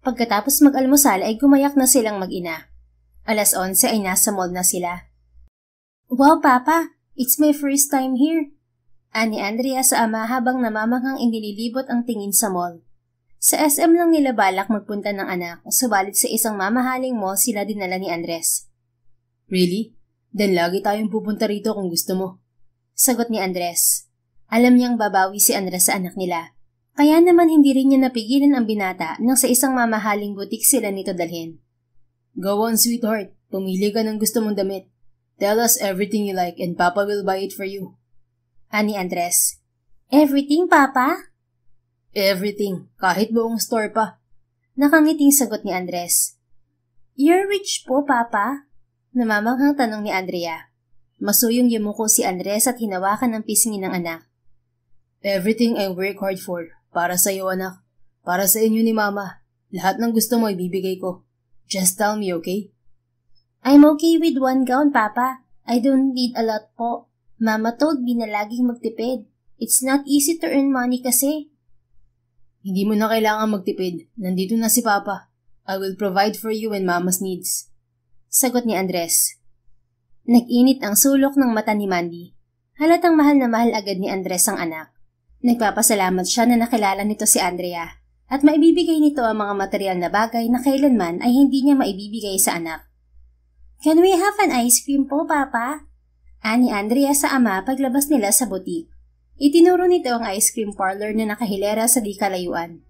Pagkatapos mag-almusal ay gumayak na silang mag-ina. 11:00 ay nasa mall na sila. Wow, Papa! It's my first time here. Ani Andrea sa ama habang namamanghang inililibot ang tingin sa mall. Sa SM lang nila balak magpunta ng anak, subalit sa isang mamahaling mall sila dinala ni Andres. Really? Then lagi tayong pupunta rito kung gusto mo. Sagot ni Andres. Alam niyang babawi si Andres sa anak nila. Kaya naman hindi rin niya napigilan ang binata nang sa isang mamahaling butik sila nito dalhin. Go on, sweetheart. Pumili ka ng gusto mong damit. Tell us everything you like and Papa will buy it for you. Ani Andres. Everything, Papa? Everything. Kahit buong store pa. Nakangiting sagot ni Andres. You're rich po, Papa? Namamanghang tanong ni Andrea. Masuyong yumuko si Andres at hinawakan ang pisngi ng anak. Everything I work hard for. Para sa iyo, anak. Para sa inyo ni Mama. Lahat ng gusto mo ibibigay ko. Just tell me, okay? I'm okay with one gown, Papa. I don't need a lot po. Mama told me na laging magtipid. It's not easy to earn money kasi. Hindi mo na kailangan magtipid. Nandito na si Papa. I will provide for you and Mama's needs. Sagot ni Andres. Nag-init ang sulok ng mata ni Mandy. Halatang mahal na mahal agad ni Andres ang anak. Nagpapasalamat siya na nakilala nito si Andrea at maibibigay nito ang mga material na bagay na kailanman ay hindi niya maibibigay sa anak. Can we have an ice cream po, Papa? Ani Andrea sa ama paglabas nila sa butik. Itinuro nito ang ice cream parlor na nakahilera sa di kalayuan.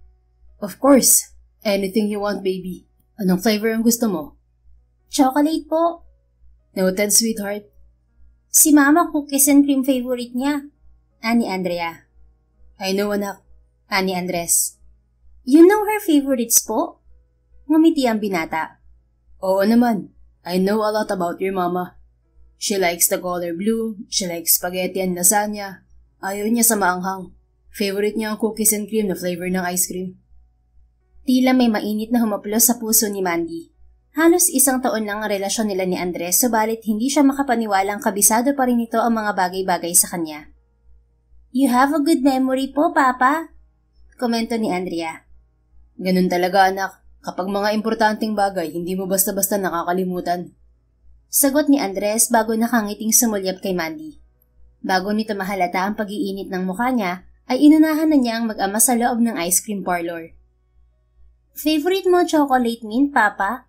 Of course. Anything you want, baby. Anong flavor ang gusto mo? Chocolate po. Noted, sweetheart. Si Mama cookies and cream favorite niya. Ani Andrea. I know, anak. Ani Andres. You know her favorites po? Ngumiti ang binata. Oo naman. I know a lot about your mama. She likes the color blue, she likes spaghetti and lasagna. Ayaw niya sa maanghang. Favorite niya ang cookies and cream na flavor ng ice cream. Tila may mainit na humaplos sa puso ni Mandy. Halos 1 taon lang ang relasyon nila ni Andres, subalit hindi siya makapaniwalang kabisado pa rin ito ang mga bagay-bagay sa kanya. You have a good memory po, Papa. Komento ni Andrea. Ganun talaga, anak. Kapag mga importanteng bagay, hindi mo basta-basta nakakalimutan. Sagot ni Andres bago nakangiting sumulyap kay Mandy. Bago nito mahalata ang pag-iinit ng mukha niya, ay inunahan na niya ang mag-ama sa loob ng ice cream parlor. Favorite mo chocolate mint, Papa?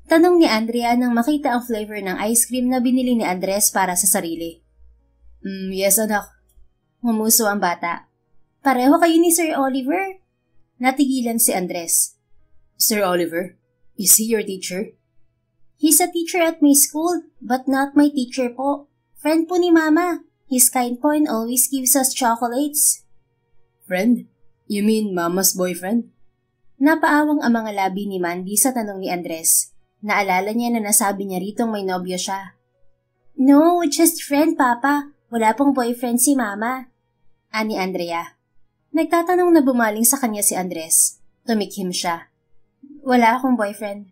Tanong ni Andrea nang makita ang flavor ng ice cream na binili ni Andres para sa sarili. Yes, anak. Ngumuso ang bata. Pareho kayo ni Sir Oliver? Natigilan si Andres. Sir Oliver? Is he your teacher? He's a teacher at my school, but not my teacher po. Friend po ni Mama. He's kind po and always gives us chocolates. Friend? You mean Mama's boyfriend? Napaawang ang mga labi ni Mandy sa tanong ni Andres. Naalala niya na nasabi niya ritong may nobyo siya. No, just friend, Papa. Wala pong boyfriend si Mama. Ani Andrea. Nagtatanong na bumaling sa kanya si Andres. Tumikhim siya. Wala akong boyfriend.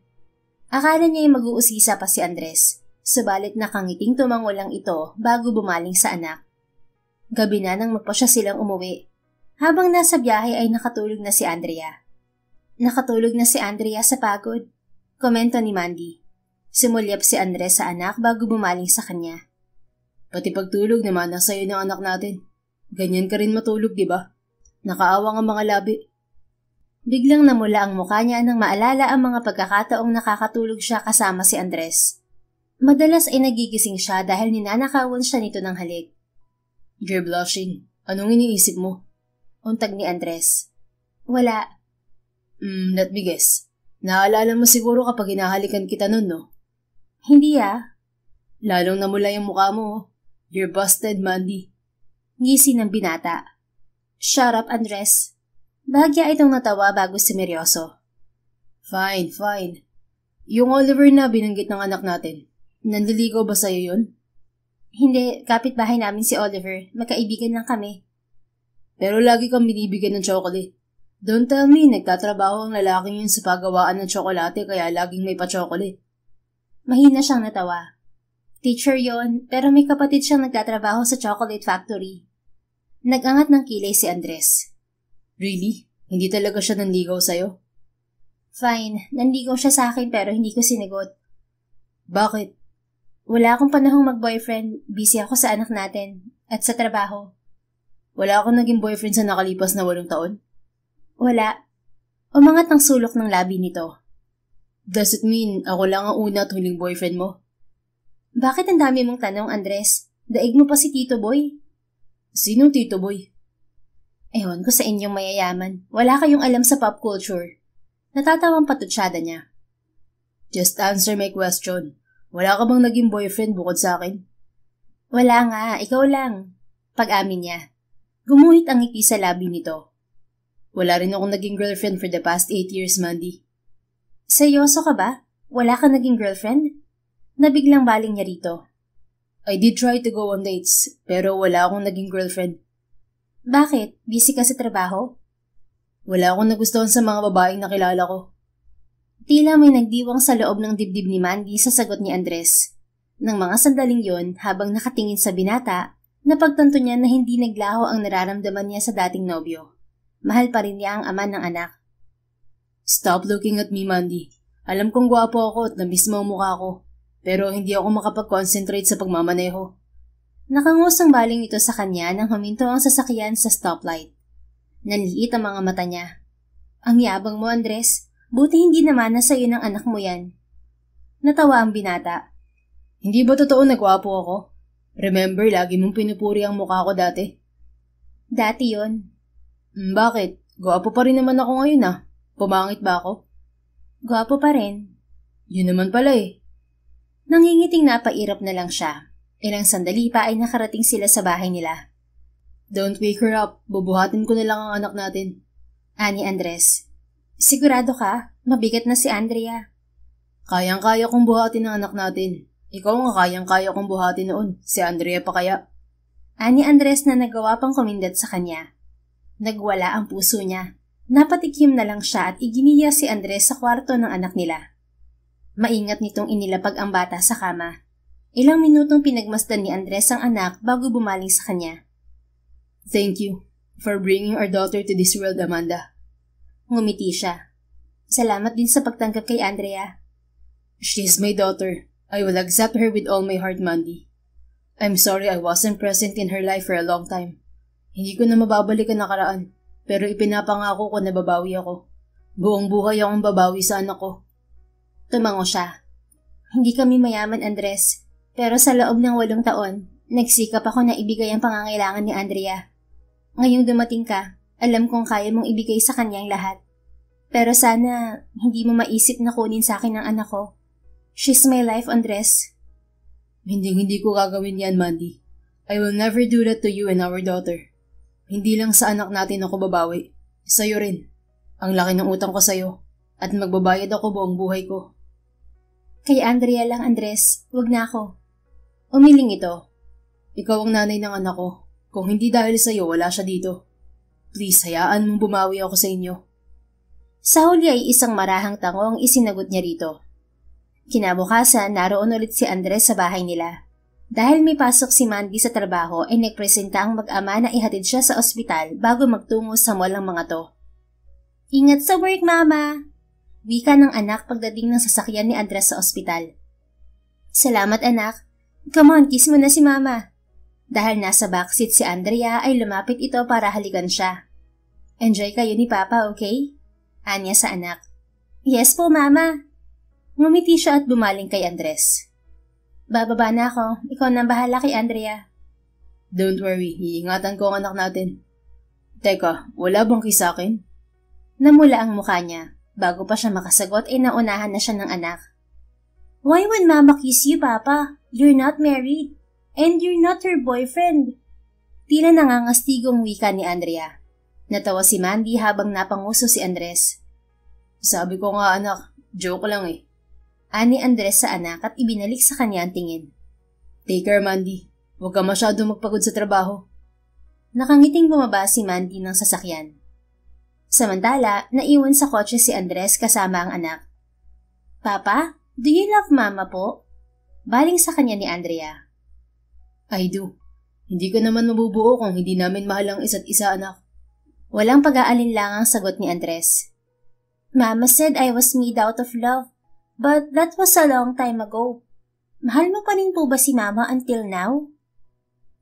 Akala niya ay mag-uusisa pa si Andres. Subalit nakangiting tumango lang ito bago bumaling sa anak. Gabi na nang magpa siya silang umuwi. Habang nasa biyahe ay nakatulog na si Andrea. Nakatulog na si Andrea sa pagod. Komento ni Mandy. Sumulyap si Andres sa anak bago bumaling sa kanya. Pati pagtulog naman nasa iyo ng anak natin. Ganyan ka rin matulog, di ba? Nakaawang ang mga labi. Biglang namula ang mukha niya nang maalala ang mga pagkakataong nakakatulog siya kasama si Andres. Madalas ay nagigising siya dahil ninanakawan siya nito ng halik. You're blushing. Anong iniisip mo? Untag ni Andres. Wala. Let me guess. Naalala mo siguro kapag hinahalikan kita nun, no? Hindi Lalong namula yung mukha mo. You're busted, Mandy. Ngisi ng binata. Shut up, Andres. Bahagya itong natawa bago simeryoso. Fine. Yung Oliver na binanggit ng anak natin, nanliligaw ba sa'yo yun? Hindi, kapitbahay namin si Oliver. Magkaibigan lang kami. Pero lagi kang binibigyan ng chocolate. Don't tell me, nagtatrabaho ang lalaking yun sa paggawaan ng tsokolate kaya laging may pa-chocolate. Mahina siyang natawa. Teacher yon, pero may kapatid siyang nagtatrabaho sa chocolate factory. Nag-angat ng kilay si Andres. Really? Hindi talaga siya nanligaw sa'yo? Fine, nanligaw siya sa akin pero hindi ko sinagot. Bakit? Wala akong panahong mag-boyfriend, busy ako sa anak natin, at sa trabaho. Wala akong naging boyfriend sa nakalipas na 8 taon? Wala. Umangat ang sulok ng labi nito. Does it mean ako lang ang una at huling boyfriend mo? Bakit ang dami mong tanong, Andres? Daig mo pa si Tito Boy. Sinong Tito Boy? Ewan ko sa inyong mayayaman. Wala kayong alam sa pop culture. Natatawang patutsada niya. Just answer my question. Wala ka bang naging boyfriend bukod sa akin? Wala nga, ikaw lang. Pag-amin niya. Gumuhit ang ngiti sa labi nito. Wala rin akong naging girlfriend for the past 8 years, Mandy. Seryoso ka ba? Wala ka naging girlfriend? Nabiglang baling niya rito. I did try to go on dates, pero wala akong naging girlfriend. Bakit? Busy ka sa trabaho? Wala akong nagustuhan sa mga babaeng nakilala ko. Tila may nagdiwang sa loob ng dibdib ni Mandy sa sagot ni Andres. Nang mga sandaling yon, habang nakatingin sa binata, napagtanto niya na hindi naglaho ang nararamdaman niya sa dating nobyo. Mahal pa rin niya ang ama ng anak. Stop looking at me, Mandy. Alam kong gwapo ako at namiss mo ang mukha ko, pero hindi ako makapag-concentrate sa pagmamaneho. Nakangos ang baling ito sa kanya nang huminto ang sasakyan sa stoplight. Nanliit ang mga mata niya. Ang yabang mo, Andres. Buti hindi naman na sa'yo ng anak mo yan. Natawa ang binata. Hindi ba totoo na gwapo ako? Remember, lagi mong pinupuri ang mukha ko dati. Dati yon. Bakit? Gwapo pa rin naman ako ngayon Pumangit ba ako? Gwapo pa rin. Yun naman pala Nangingiting napairap na lang siya. Ilang sandali pa ay nakarating sila sa bahay nila. Don't wake her up. Bubuhatin ko na lang ang anak natin. Ani Andres. Sigurado ka? Mabigat na si Andrea. Kayang-kaya kong buhatin ang anak natin. Ikaw nga kayang-kaya kong buhatin noon. Si Andrea pa kaya? Ani Andres na nagawa pang kumindat sa kanya. Nagwala ang puso niya. Napatikim na lang siya at iginiya si Andres sa kwarto ng anak nila. Maingat nitong inilapag ang bata sa kama. Ilang minutong pinagmasdan ni Andres ang anak bago bumaling sa kanya. Thank you for bringing our daughter to this world, Amanda. Ngumiti siya. Salamat din sa pagtanggap kay Andrea. She's my daughter. I will accept her with all my heart, Mandy. I'm sorry I wasn't present in her life for a long time. Hindi ko na mababalik ang nakaraan, pero ipinapangako ko na babawi ako. Buong buhay akong babawi sa anak ko. Tumango siya. Hindi kami mayaman, Andres, pero sa loob ng 8 taon, nagsikap ako na ibigay ang pangangailangan ni Andrea. Ngayong dumating ka, alam kong kaya mong ibigay sa kanyang lahat. Pero sana, hindi mo maisip na kunin sa akin ang anak ko. She's my life, Andres. Hindi ko gagawin yan, Mandy. I will never do that to you and our daughter. Hindi lang sa anak natin ako babawi. Sa'yo rin. Ang laki ng utang ko sa'yo at magbabayad ako buong buhay ko. Kay Andrea lang, Andres. Huwag na ako. Umiling ito. Ikaw ang nanay ng anak ko. Kung hindi dahil sa'yo, wala siya dito. Please, hayaan mong bumawi ako sa inyo. Sa huli ay isang marahang tango ang isinagot niya rito. Kinabukasan, naroon ulit si Andres sa bahay nila. Dahil may pasok si Mandy sa trabaho ay nagpresenta ang mag-ama na ihatid siya sa ospital bago magtungo sa mall ang mga to. Ingat sa work, Mama! Wika ng anak pagdating ng sasakyan ni Andres sa ospital. Salamat, anak. Come on, kiss mo na si Mama. Dahil nasa backseat si Andrea ay lumapit ito para halikan siya. Enjoy kayo ni Papa, okay? Anya sa anak. Yes po, Mama. Ngumiti siya at bumaling kay Andres. Bababa na ako. Ikaw nang bahala kay Andrea. Don't worry, iingatan ko ang anak natin. Teka, wala bang kiss sa akin? Namula ang mukha niya. Bago pa siya makasagot ay naunahan na siya ng anak. Why would Mama kiss you, Papa? You're not married. And you're not her boyfriend. Tila nangangastigong wika ni Andrea. Natawa si Mandy habang napanguso si Andres. Sabi ko nga anak, joke lang eh. Ani Andres sa anak at ibinalik sa kanya ang tingin. Take care, Mandy. Huwag ka masyadong magpagod sa trabaho. Nakangiting bumaba si Mandy ng sasakyan. Samantala, naiwan sa kotse si Andres kasama ang anak. Papa, do you love Mama po? Baling sa kanya ni Andrea. I do. Hindi ka naman mabubuo kung hindi namin mahal ang isa't isa, anak. Walang pag-aalinlangang sagot ni Andres. Mama said I was made out of love. But that was a long time ago. Mahal mo pa rin po ba si Mama until now?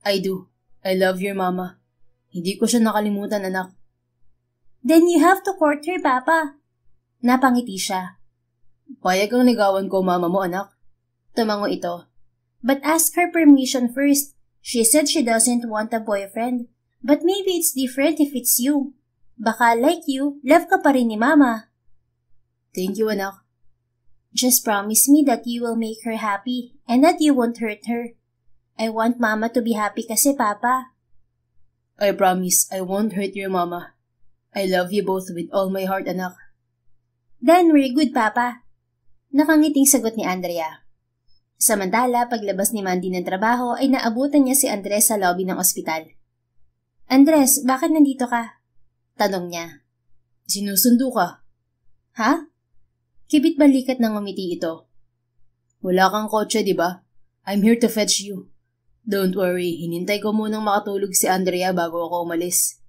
I do. I love your Mama. Hindi ko siya nakalimutan, anak. Then you have to court her, Papa. Napangiti siya. Payag ang ligawan ko, Mama mo, anak. Tumango ito. But ask her permission first. She said she doesn't want a boyfriend. But maybe it's different if it's you. Baka like you, love ka pa rin ni Mama. Thank you, anak. Just promise me that you will make her happy and that you won't hurt her. I want Mama to be happy kasi, Papa. I promise I won't hurt your Mama. I love you both with all my heart, anak. Then we're good, Papa. Nakangiting sagot ni Andrea. Samantala, paglabas ni Mandy ng trabaho ay naabutan niya si Andres sa lobby ng ospital. Andres, bakit nandito ka? Tanong niya. Sinusundo ka. Ha? Kibit balikat ng ngumiti ito. Wala kang kotse, di ba? I'm here to fetch you. Don't worry, hinintay ko munang makatulog si Andrea bago ako umalis.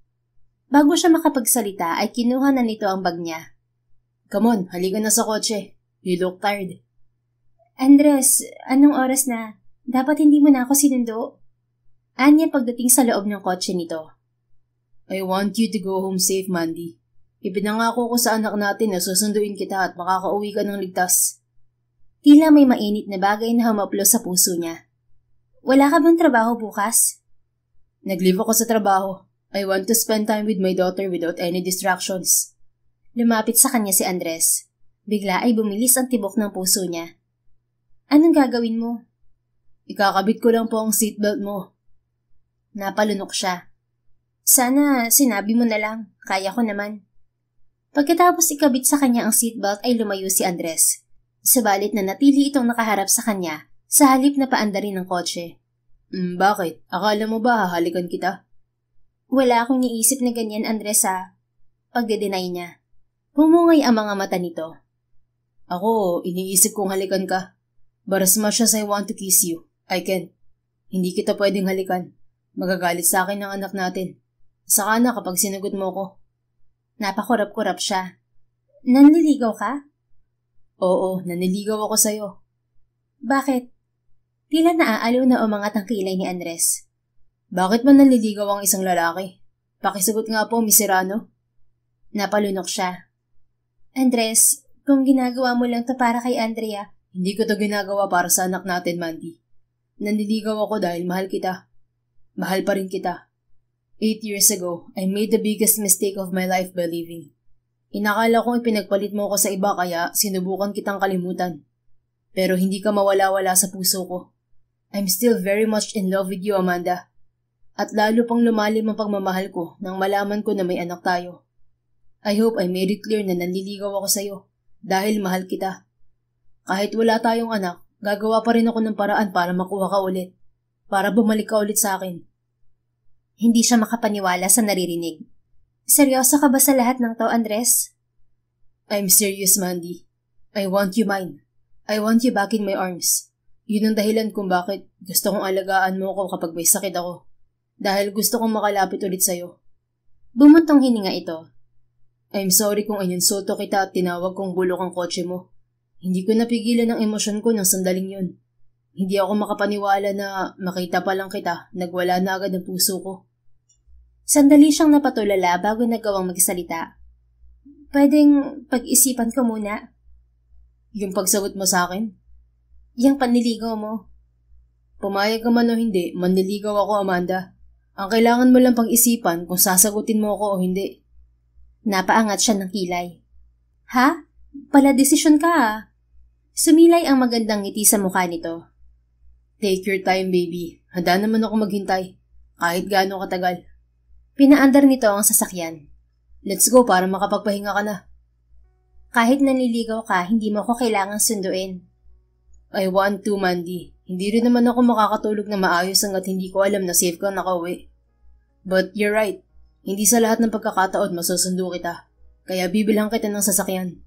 Bago siya makapagsalita ay kinuha na nito ang bag niya. Come on, halika na sa kotse. You look tired. Andres, anong oras na? Dapat hindi mo na ako sinundo. Anya pagdating sa loob ng kotse nito. I want you to go home safe, Mandy. Ipinangako ko sa anak natin na susunduin kita at makakauwi ka ng ligtas. Tila may mainit na bagay na humaplo sa puso niya. Wala ka bang trabaho bukas? Nag-leave ako sa trabaho. I want to spend time with my daughter without any distractions. Lumapit sa kanya si Andres. Bigla ay bumilis ang tibok ng puso niya. Anong gagawin mo? Ikakabit ko lang po ang seatbelt mo. Napalunok siya. Sana sinabi mo na lang. Kaya ko naman. Pagkatapos ikabit sa kanya ang seatbelt ay lumayo si Andres. Subalit na natili itong nakaharap sa kanya sa halip na paandarin ng kotse. Bakit? Akala mo ba hahalikan kita? Wala akong niisip na ganyan, Andres, ha? Pagde-deny niya. Pumungay ang mga mata nito. Ako, iniisip kong halikan ka. But as much as I want to kiss you, I can't. Hindi kita pwedeng halikan. Magagalit sa akin ang anak natin. Saka na kapag sinagot mo ko. Napakurap-kurap siya. Nanliligaw ka? Oo, naniligaw ako sa'yo. Bakit? Tila naaaliw na umangat ang kilay ni Andres. Bakit man nanliligaw ang isang lalaki? Pakisagot nga po, Miss Serrano. Napalunok siya. Andres, kung ginagawa mo lang to para kay Andrea. Hindi ko to ginagawa para sa anak natin, Mandy. Nanliligaw ako dahil mahal kita. Mahal pa rin kita. 8 years ago, I made the biggest mistake of my life by leaving. Inakala kong ipinagpalit mo ko sa iba kaya sinubukan kitang kalimutan. Pero hindi ka mawala-wala sa puso ko. I'm still very much in love with you, Amanda. At lalo pang lumalim ang pagmamahal ko nang malaman ko na may anak tayo. I hope I made it clear na nanliligaw ako sa'yo dahil mahal kita. Kahit wala tayong anak, gagawa pa rin ako ng paraan para makuha ka ulit. Para bumalik ka ulit sa akin. Hindi siya makapaniwala sa naririnig. Seryoso ka ba sa lahat ng to, Andres? I'm serious, Mandy. I want you mine. I want you back in my arms. Yun ang dahilan kung bakit gusto kong alagaan mo ako kapag may sakit ako. Dahil gusto kong makalapit ulit sa'yo. Bumuntong hininga ito. I'm sorry kung ininsulto kita at tinawag kong bulok ang kotse mo. Hindi ko napigilan ang emosyon ko ng sandaling yun. Hindi ako makapaniwala na makita pa lang kita, nagwala na agad ang puso ko. Sandali siyang napatulala bago nagawang magsalita. Pwedeng pag-isipan ko muna. Yung pagsagot mo sa akin? Yung panliligaw mo. Pumayag ka man o hindi, manliligaw ako, Amanda. Ang kailangan mo lang pag-isipan kung sasagutin mo ako o hindi. Napaangat siya ng kilay. Ha? Pala desisyon ka ah. Sumilay ang magandang ngiti sa mukha nito. Take your time, baby. Handa naman ako maghintay. Kahit gaano katagal. Pinaandar nito ang sasakyan. Let's go para makapagpahinga ka na. Kahit nanliligaw ka, hindi mo ko kailangang sunduin. I want to, Mandy. Hindi rin naman ako makakatulog na maayos hanggat hindi ko alam na safe kang nakauwi. But you're right. Hindi sa lahat ng pagkakataon masusundo kita. Kaya bibilang kita ng sasakyan.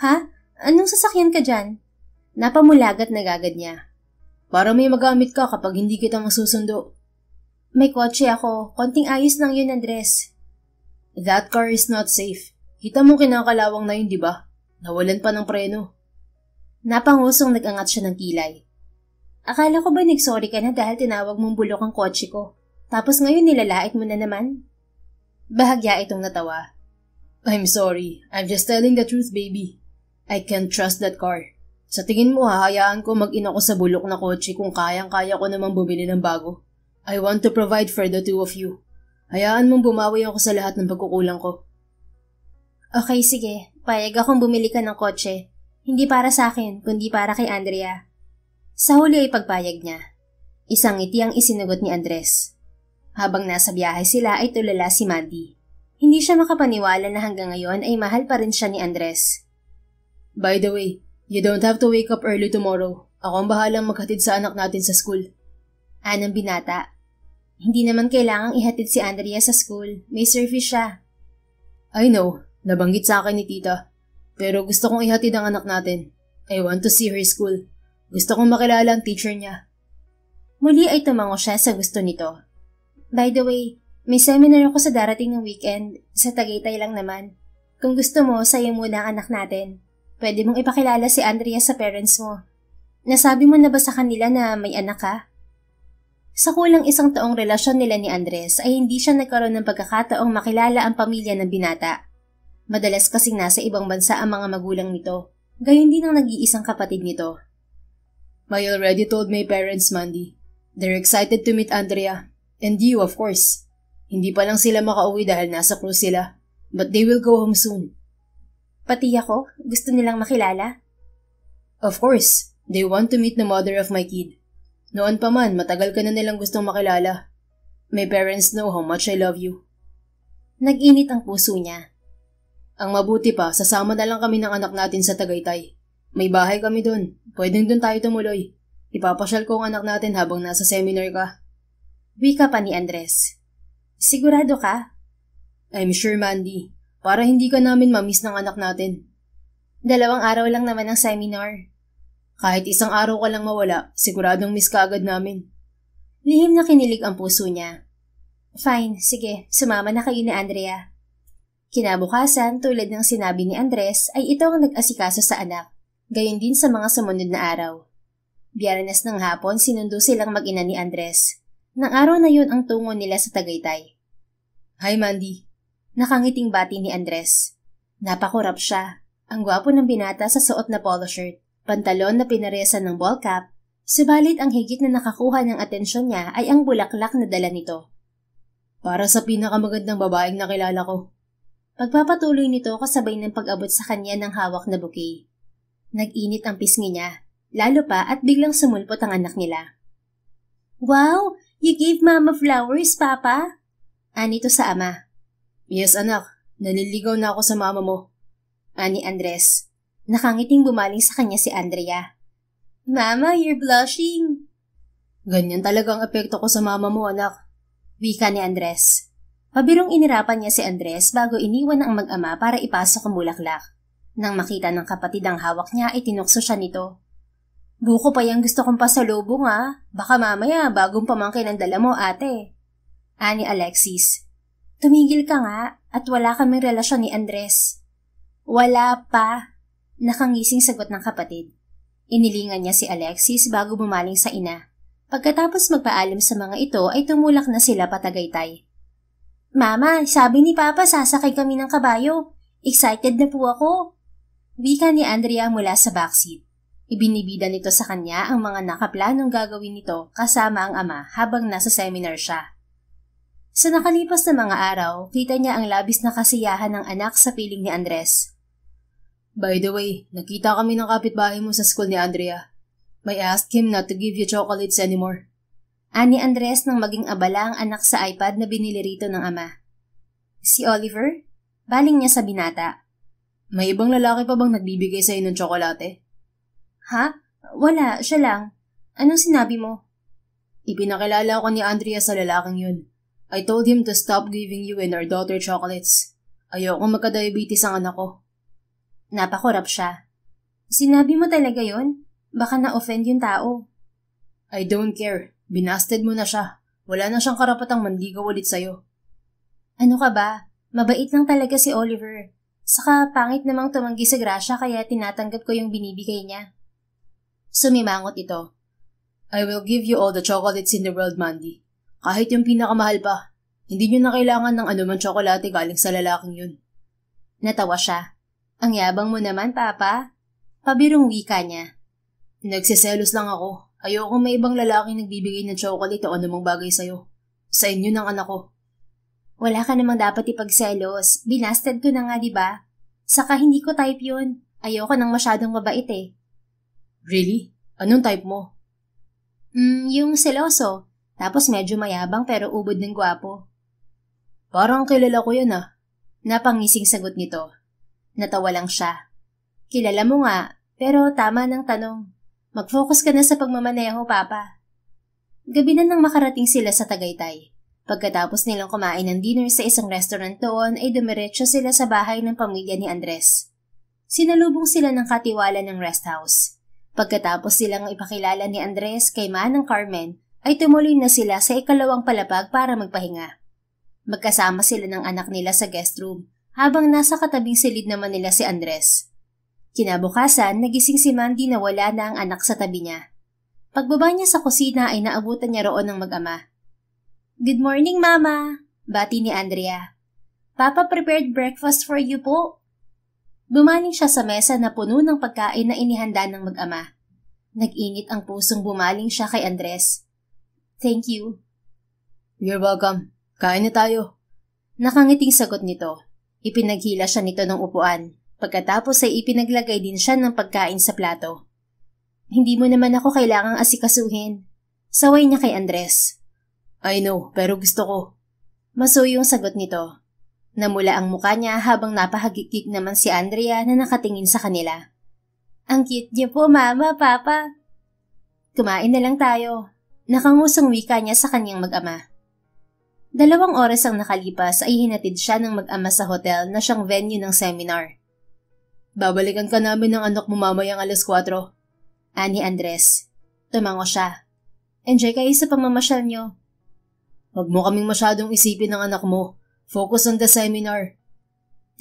Ha? Anong sasakyan ka dyan? Napamulagat na gagad niya. Para may magamit ka kapag hindi kita masusundo. May kotse ako. Konting ayos lang yun, Andres. That car is not safe. Kita mo kinakalawang na yun, di ba? Nawalan pa ng preno. Napangusong nag-angat siya ng kilay. Akala ko ba nagsorry ka na dahil tinawag mong bulok ang kotse ko? Tapos ngayon nilalait mo na naman? Bahagya itong natawa. I'm sorry. I'm just telling the truth, baby. I can't trust that car. Sa tingin mo, hahayaan ko mag-in ako sa bulok na kotse kung kayang-kaya ko namang bumili ng bago. I want to provide for the two of you. Hayaan mong bumawi ako sa lahat ng pagkukulang ko. Okay, sige. Payag akong bumili ka ng kotse. Hindi para sa akin, kundi para kay Andrea. Sa huli ay pagpayag niya. Isang ngiti ang isinagot ni Andres. Habang nasa biyahe sila ay tulala si Mandy. Hindi siya makapaniwala na hanggang ngayon ay mahal pa rin siya ni Andres. By the way, you don't have to wake up early tomorrow. Ako ang bahalang maghatid sa anak natin sa school. Anang binata. Hindi naman kailangang ihatid si Andrea sa school. May service siya. I know. Nabanggit sa akin ni tita. Pero gusto kong ihatid ang anak natin. I want to see her school. Gusto kong makilala ang teacher niya. Muli ay tumango siya sa gusto nito. By the way, may seminar ako sa darating ng weekend. Sa Tagaytay lang naman. Kung gusto mo, sa'yo muna ang anak natin. Pwede mong ipakilala si Andrea sa parents mo. Nasabi mo na ba sa kanila na may anak ka? Sa kulang isang taong relasyon nila ni Andres ay hindi siya nagkaroon ng pagkakataong makilala ang pamilya ng binata. Madalas kasing nasa ibang bansa ang mga magulang nito. Gayon din ang nag-iisang kapatid nito. I already told my parents, Mandy. They're excited to meet Andrea. And you, of course. Hindi pa lang sila makauwi dahil nasa cruise sila. But they will go home soon. Pati ako? Gusto nilang makilala? Of course. They want to meet the mother of my kid. Noon pa man, matagal ka na nilang gustong makilala. My parents know how much I love you. Nag-init ang puso niya. Ang mabuti pa, sasama na lang kami ng anak natin sa Tagaytay. May bahay kami doon. Pwedeng doon tayo tumuloy. Ipapasyal ko ang anak natin habang nasa seminar ka. Wika pa ni Andres. Sigurado ka? I'm sure, Mandy. Para hindi ka namin mamiss ng anak natin. 2 araw lang naman ang seminar. Kahit 1 araw ka lang mawala, siguradong miss ka agad namin. Lihim na kinilig ang puso niya. Fine, sige, sumama na kayo ni Andrea. Kinabukasan, tulad ng sinabi ni Andres, ay ito ang nag-asikaso sa anak, gayon din sa mga sumunod na araw. Biyernes ng hapon, sinundo silang mag-ina ni Andres. Nang araw na yun ang tungo nila sa Tagaytay. Hi, Mandy. Nakangiting bati ni Andres. Napakurap siya. Ang gwapo ng binata sa suot na polo shirt, pantalon na pinaresan ng ball cap, subalit ang higit na nakakuha ng atensyon niya ay ang bulaklak na dala nito. Para sa pinakamagandang babaeng nakilala ko. Pagpapatuloy nito kasabay ng pag-abot sa kanya ng hawak na bouquet. Nag-init ang pisngi niya, lalo pa at biglang sumulpot ang anak nila. Wow! You gave Mama flowers, Papa? Anito sa ama. Yes, anak. Naliligaw na ako sa mama mo. Ani Andres. Nakangiting bumaling sa kanya si Andrea. Mama, you're blushing. Ganyan talagang epekto ko sa mama mo, anak. Wika ni Andres. Pabirong inirapan niya si Andres bago iniwan ang mag-ama para ipasok ang bulaklak. Nang makita ng kapatid ang hawak niya, itinukso siya nito. Buko pa yung gusto kong pasalubong Baka mamaya bagong pamangkin ang dala mo, ate. Ani Alexis. Tumigil ka nga at wala kaming relasyon ni Andres. Wala pa. Nakangising sagot ng kapatid. Inilingan niya si Alexis bago bumaling sa ina. Pagkatapos magpaalam sa mga ito ay tumulak na sila patagaytay. Mama, sabi ni Papa sasakay kami ng kabayo. Excited na po ako. Wika ni Andrea mula sa backseat. Ibinibida nito sa kanya ang mga nakaplanong gagawin nito kasama ang ama habang nasa seminar siya. Sa nakalipas na mga araw, kita niya ang labis na kasiyahan ng anak sa piling ni Andres. By the way, nakita kami ng kapitbahay mo sa school ni Andrea. I asked him not to give you chocolates anymore. Ani Andres nang maging abala ang anak sa iPad na binili rito ng ama. Si Oliver? Baling niya sa binata. May ibang lalaki pa bang nagbibigay sa'yo ng tsokolate? Ha? Wala, siya lang. Anong sinabi mo? Ipinakilala ko ni Andrea sa lalaking yun. I told him to stop giving you and our daughter chocolates. Ayoko magka-diabetes ang anak ko. Napakurap siya. Sinabi mo talaga yun? Baka na-offend yung tao. I don't care. Binasted mo na siya. Wala na siyang karapatang manligaw ulit sa'yo. Ano ka ba? Mabait lang talaga si Oliver. Saka pangit namang tumanggi sa grasya kaya tinatanggap ko yung binibigay niya. Sumimangot ito. I will give you all the chocolates in the world, Mandy. Kahit yung pinakamahal pa. Hindi nyo na kailangan ng anumang tsokolate galing sa lalaking yun. Natawa siya. Ang yabang mo naman, Papa. Pabirong wika niya. Nagsiselos lang ako. Ayoko may ibang lalaki nagbibigay ng chocolate o anumang bagay sa'yo. Sa inyo ng anak ko. Wala ka namang dapat ipagselos. Binasted ko na nga, diba? Saka hindi ko type yun. Ayoko nang masyadong mabait eh. Really? Anong type mo? Yung seloso. Tapos medyo mayabang pero ubod ng gwapo. Parang kilala ko yan Napangising sagot nito. Natawa lang siya. Kilala mo nga, pero tama ng tanong. Mag-focus ka na sa pagmamaneho, Papa. Gabi na nang makarating sila sa Tagaytay. Pagkatapos nilang kumain ng dinner sa isang restaurant doon ay dumiretso sila sa bahay ng pamilya ni Andres. Sinalubong sila ng katiwala ng rest house. Pagkatapos silang ipakilala ni Andres kay Manang Carmen, ay tumuloy na sila sa ikalawang palapag para magpahinga. Magkasama sila ng anak nila sa guest room, habang nasa katabing silid naman nila si Andres. Kinabukasan, nagising si Mandy na wala na ang anak sa tabi niya. Pagbaba niya sa kusina ay naabutan niya roon ng mag-ama. Good morning, Mama! Bati ni Andrea. Papa prepared breakfast for you po. Bumaling siya sa mesa na puno ng pagkain na inihanda ng mag-ama. Nag-init ang pusong bumaling siya kay Andres. Thank you. You're welcome. Kain na tayo. Nakangiting sagot nito. Ipinaghila siya nito ng upuan. Pagkatapos ay ipinaglagay din siya ng pagkain sa plato. Hindi mo naman ako kailangang asikasuhin. Saway niya kay Andres. I know, pero gusto ko. Masuyong sagot nito. Namula ang muka niya habang napahagikik naman si Andrea na nakatingin sa kanila. Ang cute niyo po, Mama, Papa. Kumain na lang tayo. Nakangusang wika niya sa kanyang mag-ama. 2 oras ang nakalipas ay hinatid siya ng mag-ama sa hotel na siyang venue ng seminar. Babalikan ka namin ng anak mo mamayang 4:00. Ani Andres. Tumango siya. Enjoy kayo sa pamamasyal niyo. Huwag mo kaming masyadong isipin ng anak mo. Focus on the seminar.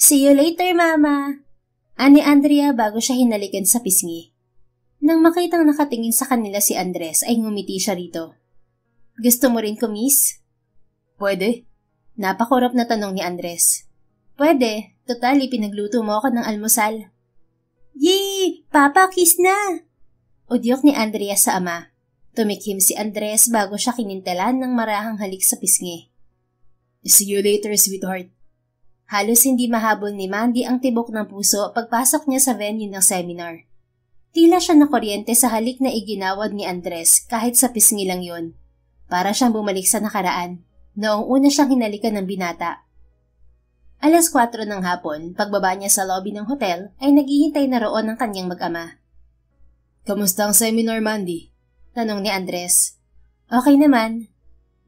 See you later, Mama. Ani Andrea bago siya hinalikan sa pisngi. Nang makitang nakatingin sa kanila si Andres ay ngumiti siya rito. Gusto mo rin ko, miss? Pwede? Napakurap na tanong ni Andres. Pwede. Total, pinagluto mo ako ng almusal. Yee! Papa, kiss na! Udyok ni Andrea sa ama. Tumikim si Andres bago siya kinintalan ng marahang halik sa pisngi. See you later, sweetheart. Halos hindi mahabol ni Mandy ang tibok ng puso pagpasok niya sa venue ng seminar. Tila siya nakuryente sa halik na iginawad ni Andres kahit sa pisngi lang yun. Para siyang bumalik sa nakaraan, noong una siyang hinalikan ng binata. 4:00 ng hapon, pagbaba niya sa lobby ng hotel, ay naghihintay na roon ng kanyang mag-ama. Kamusta ang seminar, Mandy? Tanong ni Andres. Okay naman.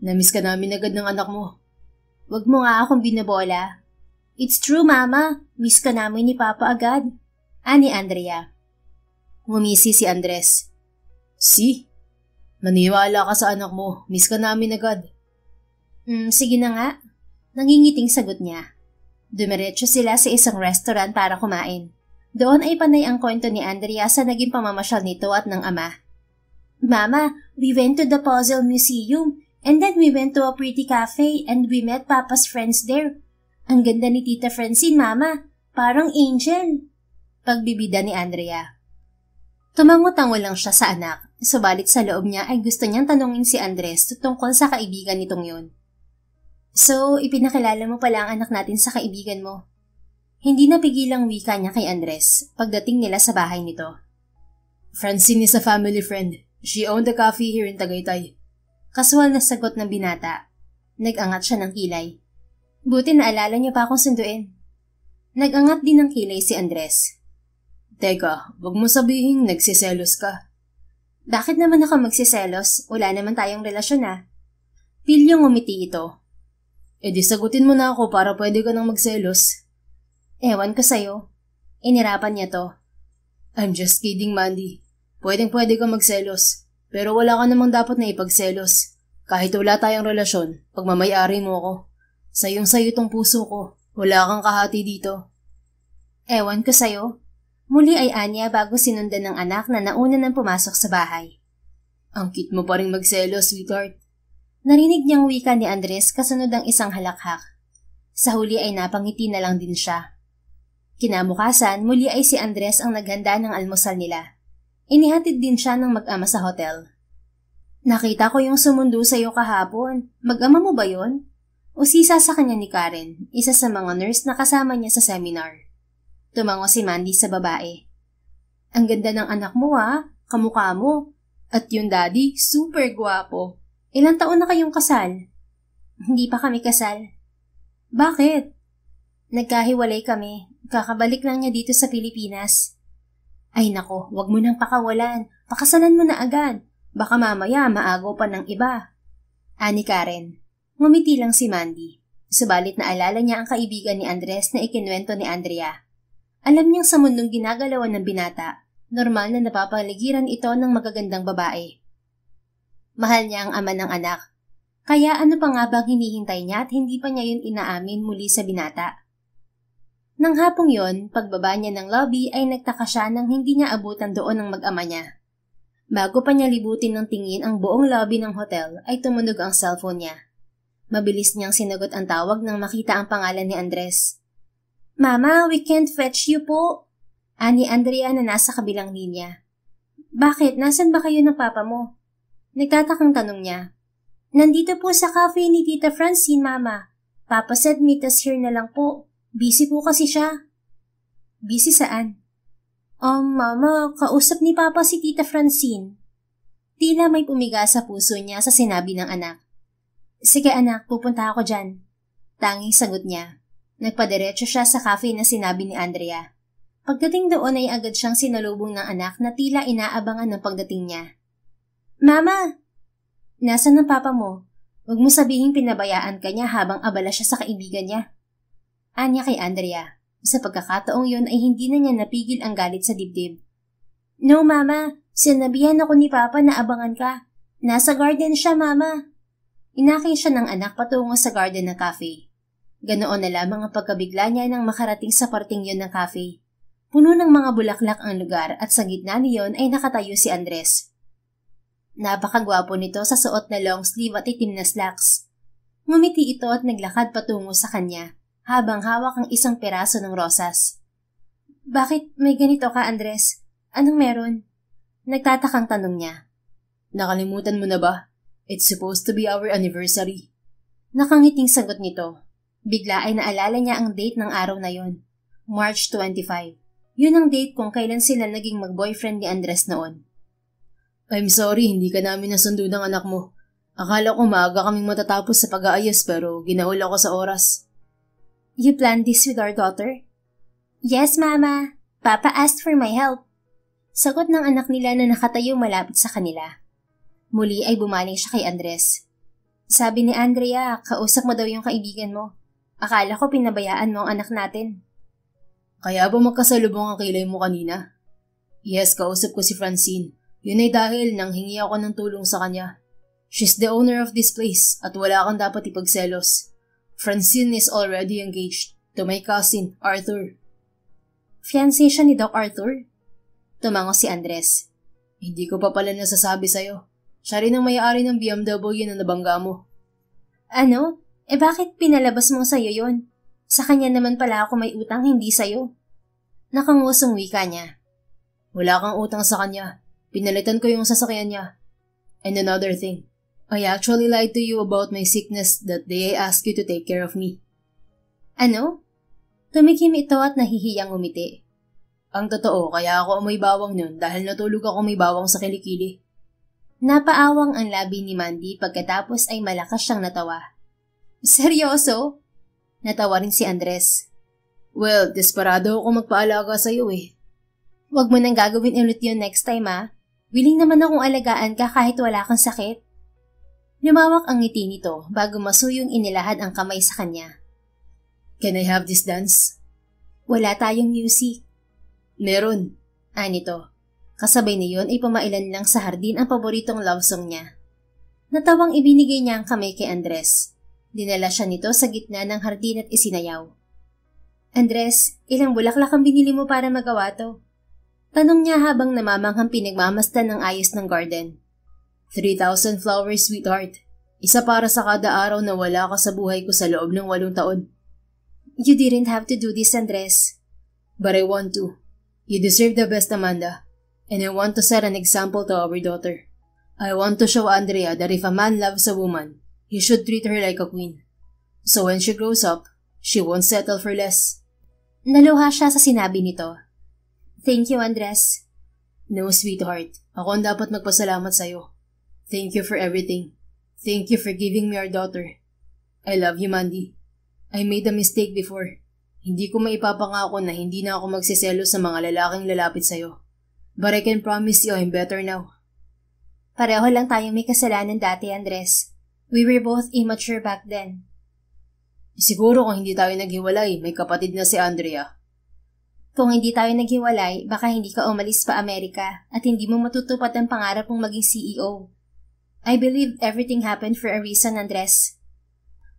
Namiss ka namin agad ng anak mo. Wag mo nga akong binabola. It's true, Mama. Miss ka namin ni Papa agad. Ani Andrea. Ngumisi si Andres. Si? Maniwala ka sa anak mo. Miss ka namin agad. Sige na nga. Nangingiting sagot niya. Dumiretso sila sa isang restaurant para kumain. Doon ay panay ang kwento ni Andrea sa naging pamamasyal nito at ng ama. Mama, we went to the Puzzle Museum and then we went to a pretty cafe and we met Papa's friends there. Ang ganda ni Tita Francine, Mama. Parang angel. Pagbibida ni Andrea. Tumango-tango lang siya sa anak, subalit sa loob niya ay gusto niyang tanungin si Andres tungkol sa kaibigan nitong yun. So, ipinakilala mo pala ang anak natin sa kaibigan mo. Hindi napigilang wika niya kay Andres pagdating nila sa bahay nito. Francine is a family friend. She owned a cafe here in Tagaytay. Kasual na sagot ng binata. Nag-angat siya ng kilay. Buti naalala niya pa akong sunduin. Nag-angat din ng kilay si Andres. Teka, wag mo sabihin nagsiselos ka. Bakit naman ako magsiselos? Wala naman tayong relasyon na. Pilyong umiti ito. E di sagutin mo na ako para pwede ka nang magselos. Ewan ko sa'yo. Inirapan niya to. I'm just kidding, Mandy. Pwedeng-pwede ka magselos. Pero wala ka namang dapat na ipagselos. Kahit wala tayong relasyon, pagmamayari mo ako. Sayong-sayo tong puso ko. Wala kang kahati dito. Ewan ko sa'yo. Muli ay anya bago sinundan ng anak na nauna nang pumasok sa bahay. Ang cute mo pa rin magselos, sweetheart. Narinig niyang wika ni Andres kasunod ang isang halakhak. Sa huli ay napangiti na lang din siya. Kinabukasan, muli ay si Andres ang naghanda ng almusal nila. Inihatid din siya ng mag-ama sa hotel. Nakita ko yung sumundo sa'yo kahapon. Mag-ama mo ba yun? Usisa sa kanya ni Karen, isa sa mga nurse na kasama niya sa seminar. Tumango si Mandy sa babae. Ang ganda ng anak mo kamukha mo. At yung daddy, super gwapo. Ilang taon na kayong kasal? Hindi pa kami kasal. Bakit? Nagkahiwalay kami. Kakabalik lang niya dito sa Pilipinas. Ay nako, wag mo nang pakawalan. Pakasalan mo na agad. Baka mamaya maago pa ng iba. Ani Karen. Ngumiti lang si Mandy. Subalit naalala niya ang kaibigan ni Andres na ikinwento ni Andrea. Alam niyang sa mundong ginagalawan ng binata, normal na napapaligiran ito ng magagandang babae. Mahal niya ang ama ng anak. Kaya ano pa nga bang hinihintay niya at hindi pa niya yun inaamin muli sa binata? Nang hapong yon, pagbaba niya ng lobby ay nagtaka siya nang hindi niya abutan doon ng mag-ama niya. Bago pa niya libutin ng tingin ang buong lobby ng hotel ay tumunog ang cellphone niya. Mabilis niyang sinagot ang tawag nang makita ang pangalan ni Andres. Mama, we can't fetch you po. Ani Andrea na nasa kabilang linya. Bakit? Nasaan ba kayo ng papa mo? Nagtatakang tanong niya. Nandito po sa cafe ni Tita Francine, Mama. Papa said meet us here na lang po. Busy po kasi siya. Busy saan? Mama, kausap ni Papa si Tita Francine. Tila may pumiga sa puso niya sa sinabi ng anak. Sige anak, pupunta ako dyan. Tanging sagot niya. Nagpadiretso siya sa cafe na sinabi ni Andrea. Pagdating doon ay agad siyang sinalubong ng anak na tila inaabangan ng pagdating niya. Mama! Nasaan ang papa mo? Huwag mo sabihin pinabayaan ka niya habang abala siya sa kaibigan niya. Anya kay Andrea. Sa pagkakataong yun ay hindi na niya napigil ang galit sa dibdib. No, Mama. Sinabihan ako ni Papa na abangan ka. Nasa garden siya, Mama. Inakay siya ng anak patungo sa garden ng cafe. Ganoon na lamang ang pagkabigla niya nang makarating sa parting yun ng cafe. Puno ng mga bulaklak ang lugar at sa gitna niyon ay nakatayo si Andres. Napakagwapo nito sa suot na long sleeve at itim na slacks. Ngumiti ito at naglakad patungo sa kanya habang hawak ang isang peraso ng rosas. Bakit may ganito ka, Andres? Anong meron? Nagtatakang tanong niya. Nakalimutan mo na ba? It's supposed to be our anniversary. Nakangiting sagot nito. Bigla ay naalala niya ang date ng araw na yon. March 25. Yun ang date kung kailan sila naging mag-boyfriend ni Andres noon. I'm sorry, hindi ka namin nasundo ng anak mo. Akala ko maaga kaming matatapos sa pag-aayos pero ginaul ako sa oras. You planned this with our daughter? Yes, Mama. Papa asked for my help. Sagot ng anak nila na nakatayo malapit sa kanila. Muli ay bumaling siya kay Andres. Sabi ni Andrea, kausap mo daw yung kaibigan mo. Akala ko pinabayaan mo ang anak natin. Kaya ba magkasalubong ang kilay mo kanina? Yes, kausap ko si Francine. Yun ay dahil nang hingi ako ng tulong sa kanya. She's the owner of this place at wala kang dapat ipagselos. Francine is already engaged to my cousin, Arthur. Fiancé siya ni Doc Arthur? Tumango si Andres. Hindi ko pa pala nasasabi sa'yo. Siya rin ang may-ari ng BMW na nabangga mo. Ano? Bakit pinalabas mo sa'yo yon? Sa kanya naman pala ako may utang, hindi sa'yo. Nakangusong wika niya. Wala kang utang sa kanya. Pinalitan ko yung sasakyan niya. And another thing, I actually lied to you about my sickness that day I asked you to take care of me. Ano? Tumikim ito at nahihiyang umiti. Ang totoo, kaya ako amoy bawang nun dahil natulog ako may bawang sa kilikili. Napaawang ang labi ni Mandy pagkatapos ay malakas siyang natawa. Seryoso? Natawa rin si Andres. Well, desperado ako magpaalaga sa'yo eh. Huwag mo nang gagawin ulit yun next time Willing naman akong alagaan ka kahit wala kang sakit. Lumawak ang ngiti nito bago masuyong inilahad ang kamay sa kanya. Can I have this dance? Wala tayong music. Meron. Nito. Kasabay na yun ay pamailan lang sa hardin ang paboritong love song niya. Natawang ibinigay niya ang kamay kay Andres. Dinala siya nito sa gitna ng hardin at isinayaw. Andres, ilang bulaklak ang binili mo para magawa to? Tanong niya habang namamanghang pinagmamasdan ng ayos ng garden. 3,000 flowers, sweetheart. Isa para sa kada araw na wala ka sa buhay ko sa loob ng 8 taon. You didn't have to do this, Andres. But I want to. You deserve the best, Amanda. And I want to set an example to our daughter. I want to show Andrea that if a man loves a woman, he should treat her like a queen. So when she grows up, she won't settle for less. Naluha siya sa sinabi nito. Thank you, Andres. No, sweetheart. Ako ang dapat magpasalamat sa'yo. Thank you for everything. Thank you for giving me our daughter. I love you, Mandy. I made a mistake before. Hindi ko maipapangako na hindi na ako magsiselo sa mga lalaking lalapit sa'yo. But I can promise you I'm better now. Pareho lang tayong may kasalanan dati, Andres. We were both immature back then. Siguro kung hindi tayo naghiwalay, may kapatid na si Andrea. Kung hindi tayo naghiwalay, baka hindi ka umalis pa Amerika at hindi mo matutupad ang pangarap mong maging CEO. I believe everything happened for a reason, Andres.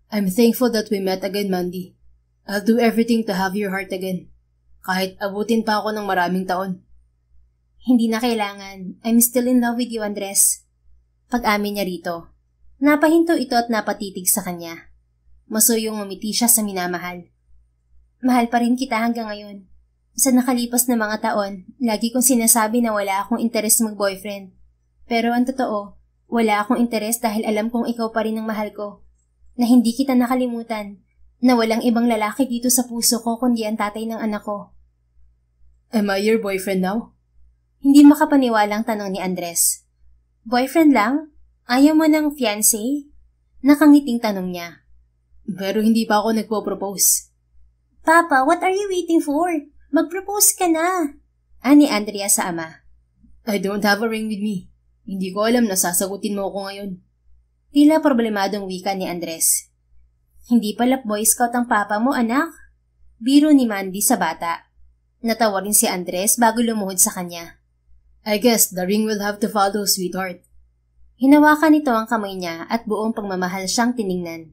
I'm thankful that we met again, Mandy. I'll do everything to have your heart again. Kahit abutin pa ako ng maraming taon. Hindi na kailangan. I'm still in love with you, Andres. Pag-amin niya rito. Napahinto ito at napatitig sa kanya. Masuyong umiti siya sa minamahal. Mahal pa rin kita hanggang ngayon. Sa nakalipas na mga taon, lagi kong sinasabi na wala akong interes mag-boyfriend. Pero ang totoo, wala akong interes dahil alam kong ikaw pa rin ang mahal ko. Na hindi kita nakalimutan. Na walang ibang lalaki dito sa puso ko kundi ang tatay ng anak ko. Am I your boyfriend now? Hindi makapaniwalang tanong ni Andres. Boyfriend lang? Ayaw mo ng fiancé? Nakangiting tanong niya. Pero hindi pa ako nagpo-propose. Papa, what are you waiting for? Mag-propose ka na. Ani Andrea sa ama. I don't have a ring with me. Hindi ko alam na sasagutin mo ako ngayon. Tila problemadong wika ni Andres. Hindi pala Boy Scout ang papa mo, anak. Biro ni Mandy sa bata. Natawa rin si Andres bago lumuhod sa kanya. I guess the ring will have to follow, sweetheart. Hinawakan nito ang kamay niya at buong pagmamahal siyang tiningnan.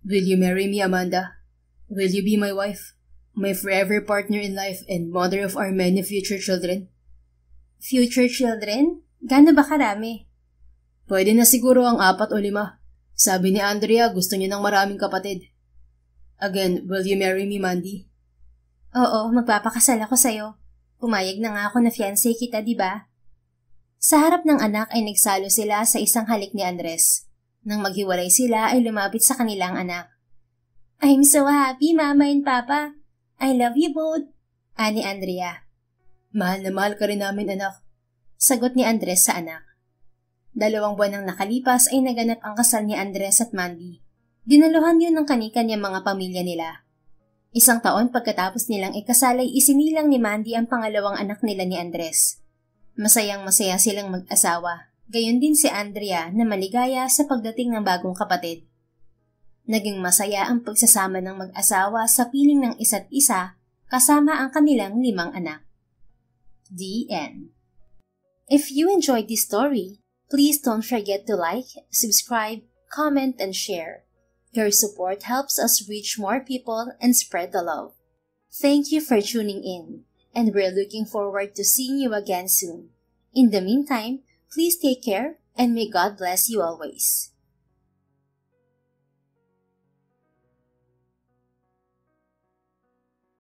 Will you marry me, Amanda? Will you be my wife? My forever partner in life and mother of our many future children? Future children? Gaano ba karami? Pwede na siguro ang 4 o 5. Sabi ni Andrea gusto niya ng maraming kapatid. Again, will you marry me, Mandy? Oo, magpapakasal ako sa'yo. Pumayag na nga ako na fiancé kita, di ba? Sa harap ng anak ay nagsalo sila sa isang halik ni Andres. Nang maghiwalay sila ay lumapit sa kanilang anak. I'm so happy, Mama and Papa. I love you both. Ani Andrea. Mahal na mahal ka rin namin, anak. Sagot ni Andres sa anak. 2 buwan nang nakalipas ay naganap ang kasal ni Andres at Mandy. Dinaluhan yun ng kani-kanyang mga pamilya nila. Isang taon pagkatapos nilang ikasal ay isinilang ni Mandy ang pangalawang anak nila ni Andres. Masayang-masaya silang mag-asawa, gayon din si Andrea na maligaya sa pagdating ng bagong kapatid. Naging masaya ang pagsasama ng mag-asawa sa piling ng isa't isa kasama ang kanilang 5 anak. The end. If you enjoyed this story, please don't forget to like, subscribe, comment, and share. Your support helps us reach more people and spread the love. Thank you for tuning in, and we're looking forward to seeing you again soon. In the meantime, please take care and may God bless you always.